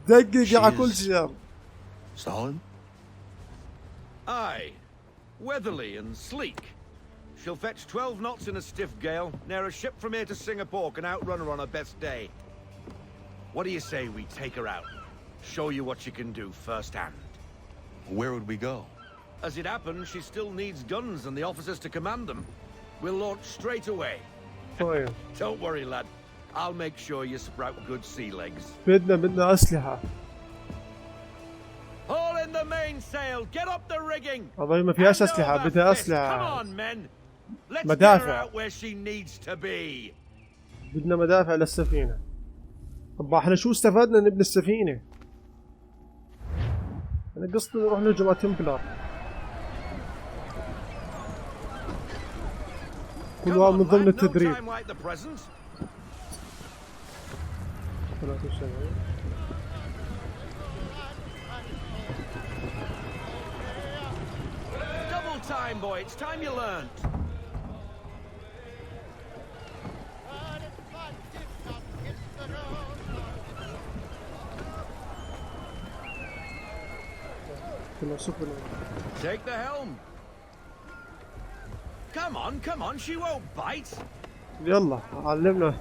دقق على كل شيء. Solid? Aye. Weatherly and sleek. She'll fetch 12 knots in a stiff gale, near a ship from here to Singapore can outrun her on her best day. What do you say we take her out? Show you what she can do firsthand. Where would we go? As it happens, she still needs guns and the officers to command them. We'll launch straight away. Don't worry, lad. I'll make sure you sprout good sea legs. بدنا أسلحة. All in the mainsail. Get up the rigging. والله ما فيهاش أسلحة، بدها أسلحة. Come on, men. Let's مدافع. get her out where she needs to be. بدنا مدافع للسفينة. طب احنا شو استفدنا نبني السفينة؟ يعني قصدي نروح نهجم على تمبلر. كلها من ضمن التدريب. 73 Double time, boy. It's time you learned. Take the helm. Come on, she won't bite. يلا علمنا.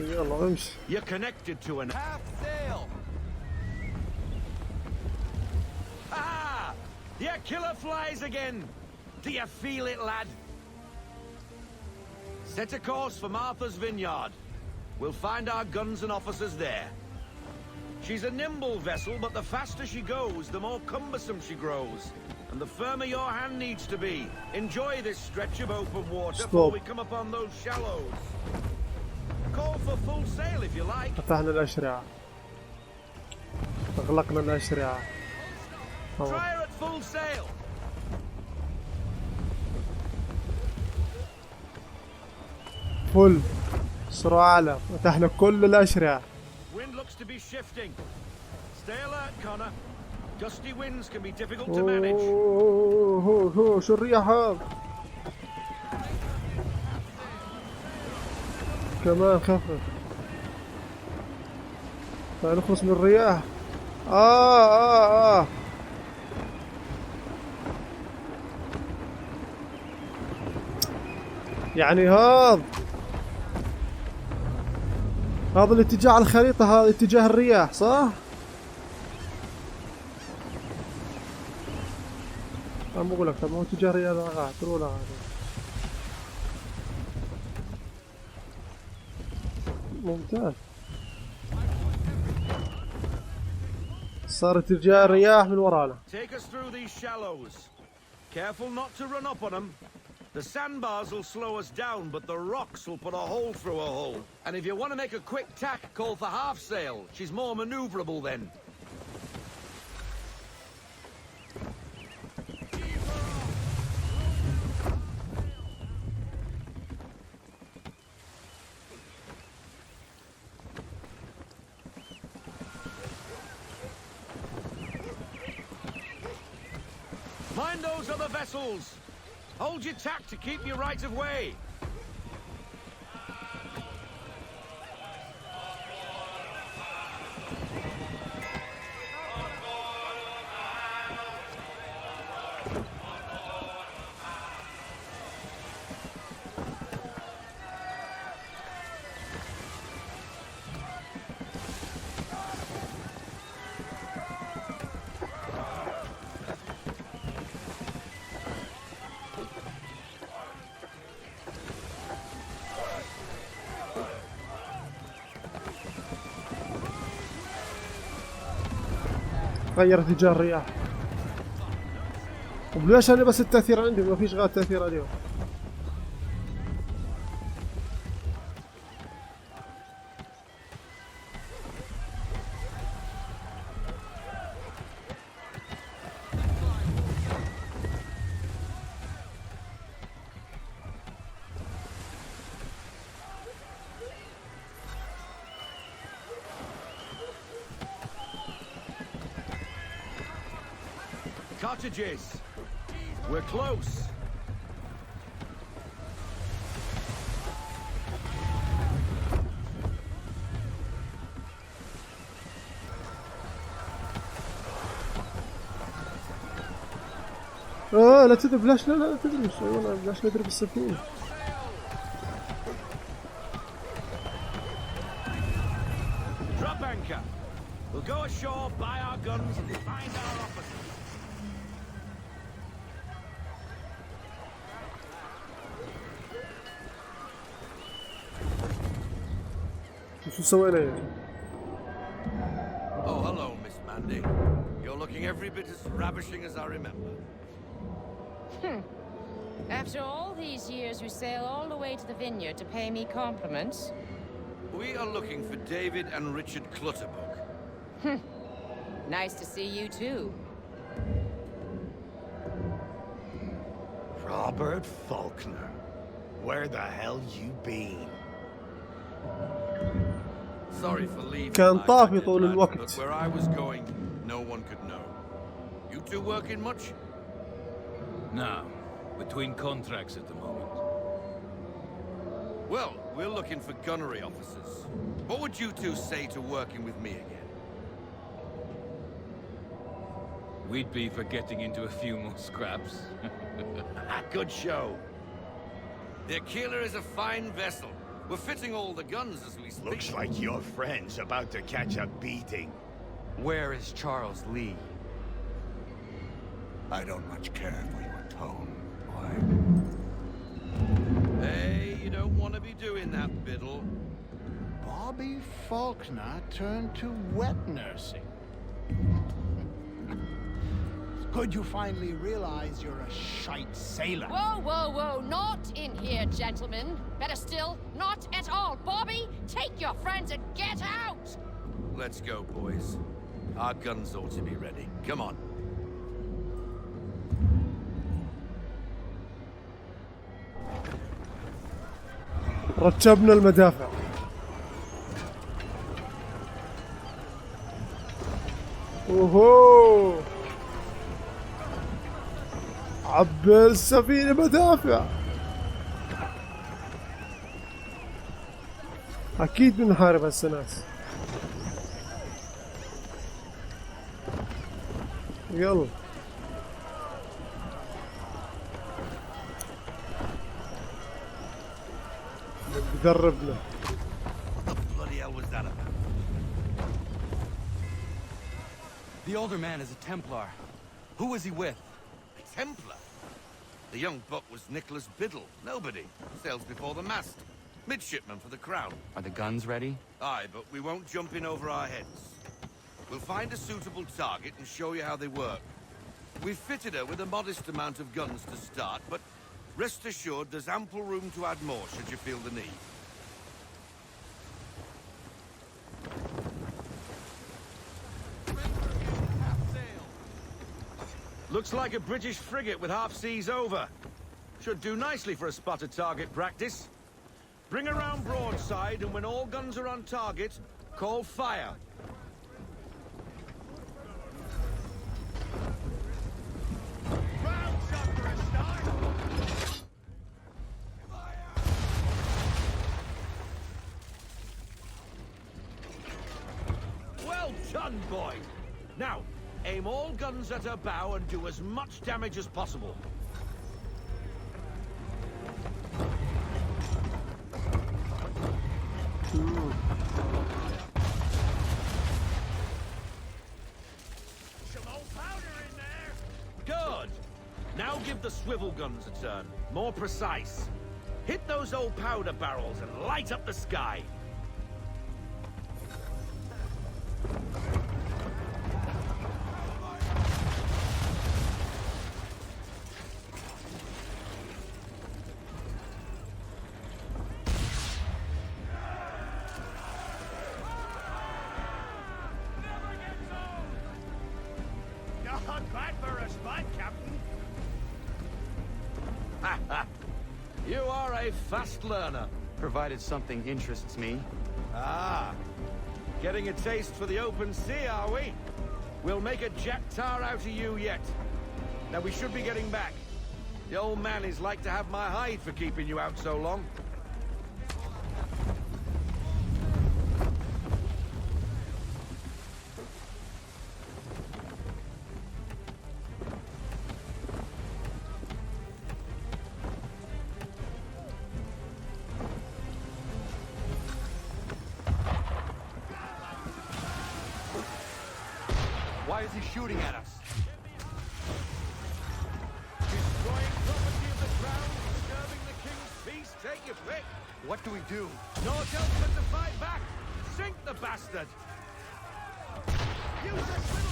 يلا امشي. You're connected to an half sail. Ah! Your killer flies again. Do you feel it, lad? Set a course for Martha's Vineyard. We'll find our guns and officers there. She's a nimble vessel, but the faster she goes, the more cumbersome she grows. And the firmer your hand needs to be. Enjoy this stretch of open water before we come upon those shallows. Call for full sail if you like. فتحنا الأشرعة. أغلقنا الأشرعة. Try her at full sail. فل. سرعة أعلى. فتحنا كل الأشرعة. Wind looks to be shifting. Stay alert, Connor. Gusty winds can be difficult to manage. شو الرياح هذا؟ كمان خفف. نخلص من الرياح. يعني هذا الاتجاه على الخريطة، هذا اتجاه الرياح صح؟ أنا بقول لك طب هو اتجاه الرياح غلط تقول هذا. ممتاز. صار اتجاه الرياح من ورانا. Take us through these shallows. Careful not to run up on them. The sandbars will slow us down, but the rocks will put a hole through a hole. And if you want to make a quick tack, call for half sail. She's more maneuverable then. Mind those other vessels. Hold your tack to keep your right of way. غير اتجاه الرياح. وليش انا بس التأثير عندي ما فيش غير تأثير عليهم؟ Cottages. We're close. لا تدري بلاش لا تدري والله بلاش ندري بالسفينة. Drop anchor. We'll go ashore, buy our guns, and find our officers. شو سوينا يعني؟ Oh, hello, Miss Mandy. You're looking every bit as ravishing as I remember. After all these years, you sail all the way to the vineyard to pay me compliments? We are looking for David and Richard Clutterbuck. Nice to see you too. Robert Faulkner, where the hell you been? Sorry for leaving. كان طافي طول But الوقت. where I was going, no one could know. You two working much? No, between contracts at the moment. Well, we're looking for gunnery officers. What would you two say to working with me again? We'd be for getting into a few more scraps. Good show. The Aquila is a fine vessel. We're fitting all the guns as we speak. Looks like your friend's about to catch a beating. Where is Charles Lee? I don't much care for your tone, boy. Hey, you don't want to be doing that, Biddle. Bobby Faulkner turned to wet nursing. It's good you finally realize you're a shite sailor. Whoa, whoa, whoa, not in here, gentlemen. Better still, not at all. Bobby, take your friends and get out! Let's go, boys. Our guns ought to be ready. Come on. رتبنا المدافع. اوهو عبي السفينة مدافع. اكيد بنحارب هسه ناس. يلا دربنا. What the bloody hell was that about? The older man is a Templar. Who was he with? A Templar? The young buck was Nicholas Biddle. Nobody. Sails before the mast. Midshipman for the Crown. Are the guns ready? Aye, but we won't jump in over our heads. We'll find a suitable target and show you how they work. We've fitted her with a modest amount of guns to start, but rest assured there's ample room to add more should you feel the need. Looks like a British frigate with half seas over. Should do nicely for a spotted target practice. Bring around broadside, and when all guns are on target, call fire. Well done, boy. Now, aim all guns at her bow and do as much damage as possible. Good. Now give the swivel guns a turn. More precise. Hit those old powder barrels and light up the sky. Not bad for a spot, Captain. You are a fast learner. Provided something interests me. Ah, getting a taste for the open sea, are we? We'll make a jack tar out of you yet. Now we should be getting back. The old man is like to have my hide for keeping you out so long. Why is he shooting at us? Destroying property of the crown, disturbing the king's peace, take your pick. What do we do? Naught else but to fight back. Sink the bastard. Use the swivel.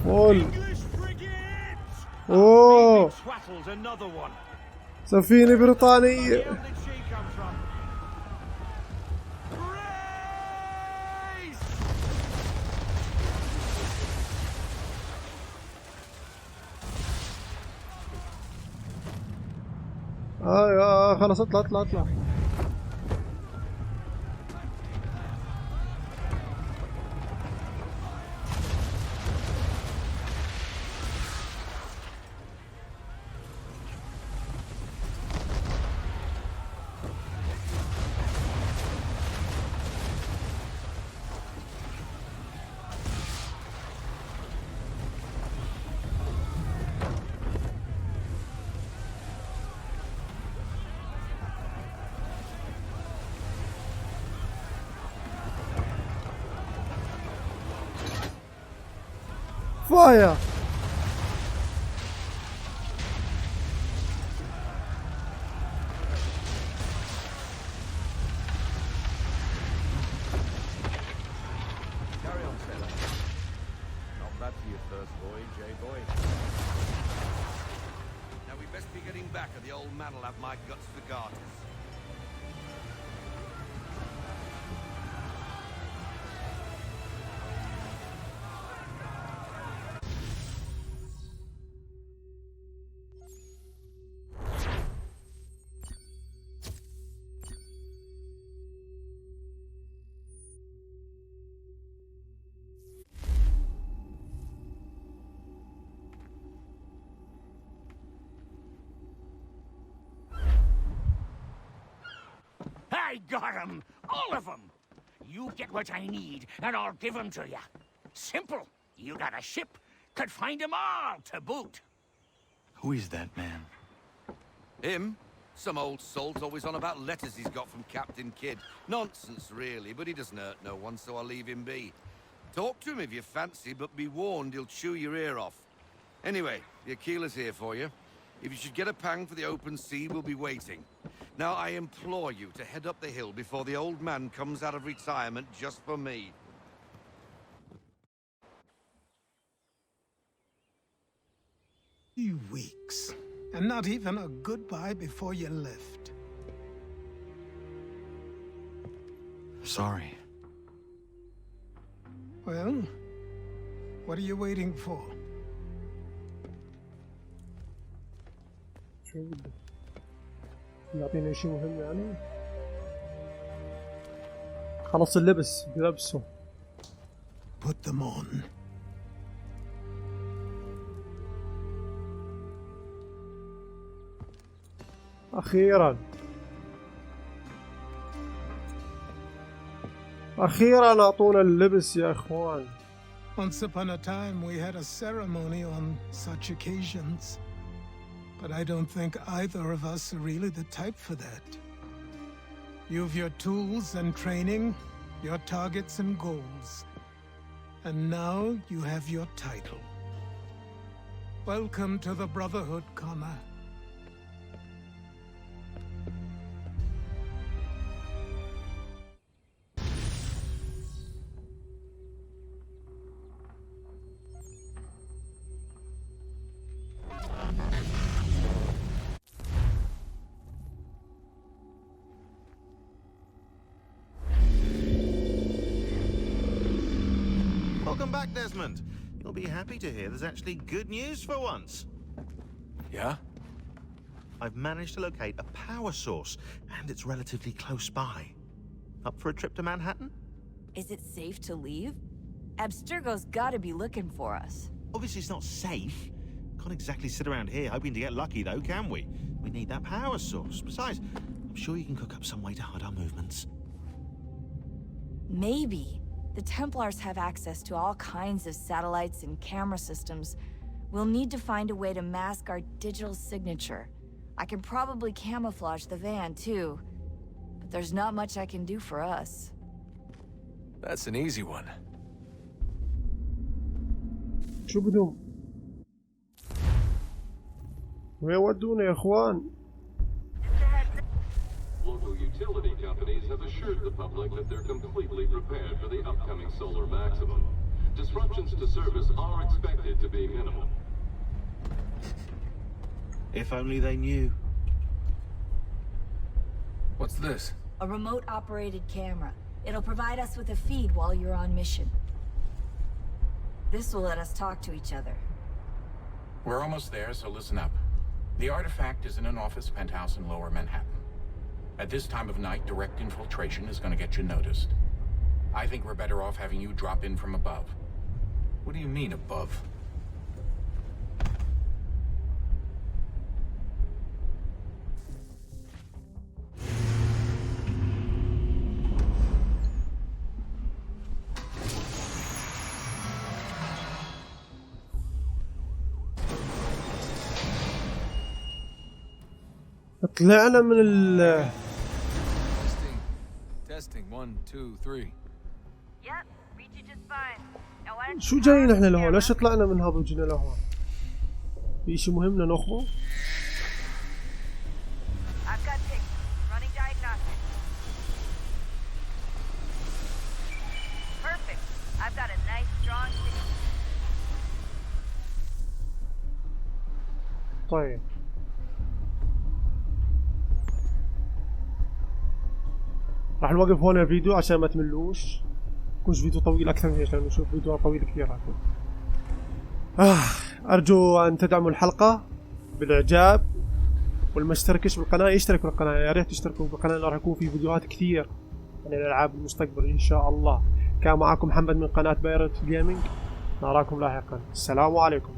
قول. اوه سفينة بريطانية. خلاص اطلع اطلع اطلع. فاير. I got 'em! All of 'em! You get what I need, and I'll give 'em to you. Simple. You got a ship, could find 'em all to boot. Who is that man? Him? Some old salt always on about letters he's got from Captain Kidd. Nonsense, really, but he doesn't hurt no one, so I'll leave him be. Talk to him if you fancy, but be warned he'll chew your ear off. Anyway, the Aquila's here for you. If you should get a pang for the open sea, we'll be waiting. Now, I implore you to head up the hill before the old man comes out of retirement just for me. Few weeks, and not even a goodbye before you left. Sorry. Well, what are you waiting for? شو بدك؟ يعطيني شيء مهم يعني؟ خلص اللبس بلبسه. Put them on. أخيرا أخيرا أعطونا اللبس يا إخوان. Once upon a time we had a ceremony on such occasions. But I don't think either of us are really the type for that. You've your tools and training, your targets and goals. And now you have your title. Welcome to the Brotherhood, Connor. Welcome back, Desmond. You'll be happy to hear there's actually good news for once. Yeah? I've managed to locate a power source, and it's relatively close by. Up for a trip to Manhattan? Is it safe to leave? Abstergo's gotta be looking for us. Obviously it's not safe. Can't exactly sit around here hoping to get lucky, though, can we? We need that power source. Besides, I'm sure you can cook up some way to hide our movements. Maybe. The Templars have access to all kinds of satellites and camera systems. We'll need to find a way to mask our digital signature. I can probably camouflage the van, too. But there's not much I can do for us. That's an easy one. شو بدهم؟ وين ودونا يا اخوان؟ Local utility companies have assured the public that they're completely prepared for the upcoming solar maximum. Disruptions to service are expected to be minimal. If only they knew. What's this? A remote-operated camera. It'll provide us with a feed while you're on mission. This will let us talk to each other. We're almost there, so listen up. The artifact is in an office penthouse in Lower Manhattan. At this time of night, direct infiltration is going to get you noticed. I think we're better off having you drop in from above. What do you mean, above? طلعنا من ال Testing 1 2 3. شو جايين احنا لهون؟ ليش طلعنا من هذا وجينا لهون؟ في شيء مهم بدنا ناخذه؟ طيب راح نوقف هون الفيديو عشان ما تملوش، يكونش فيديو طويل اكثر من هيك لانه نشوف فيديو طويل كثير هكذا. ارجو ان تدعموا الحلقة بالاعجاب والمشتركش بالقناة يشترك بالقناة، يا ريت تشتركوا بالقناة لانه راح يكون في فيديوهات كثير عن الالعاب بالمستقبل ان شاء الله. كان معكم محمد من قناة بايرت جيمنج، نراكم لاحقا، السلام عليكم.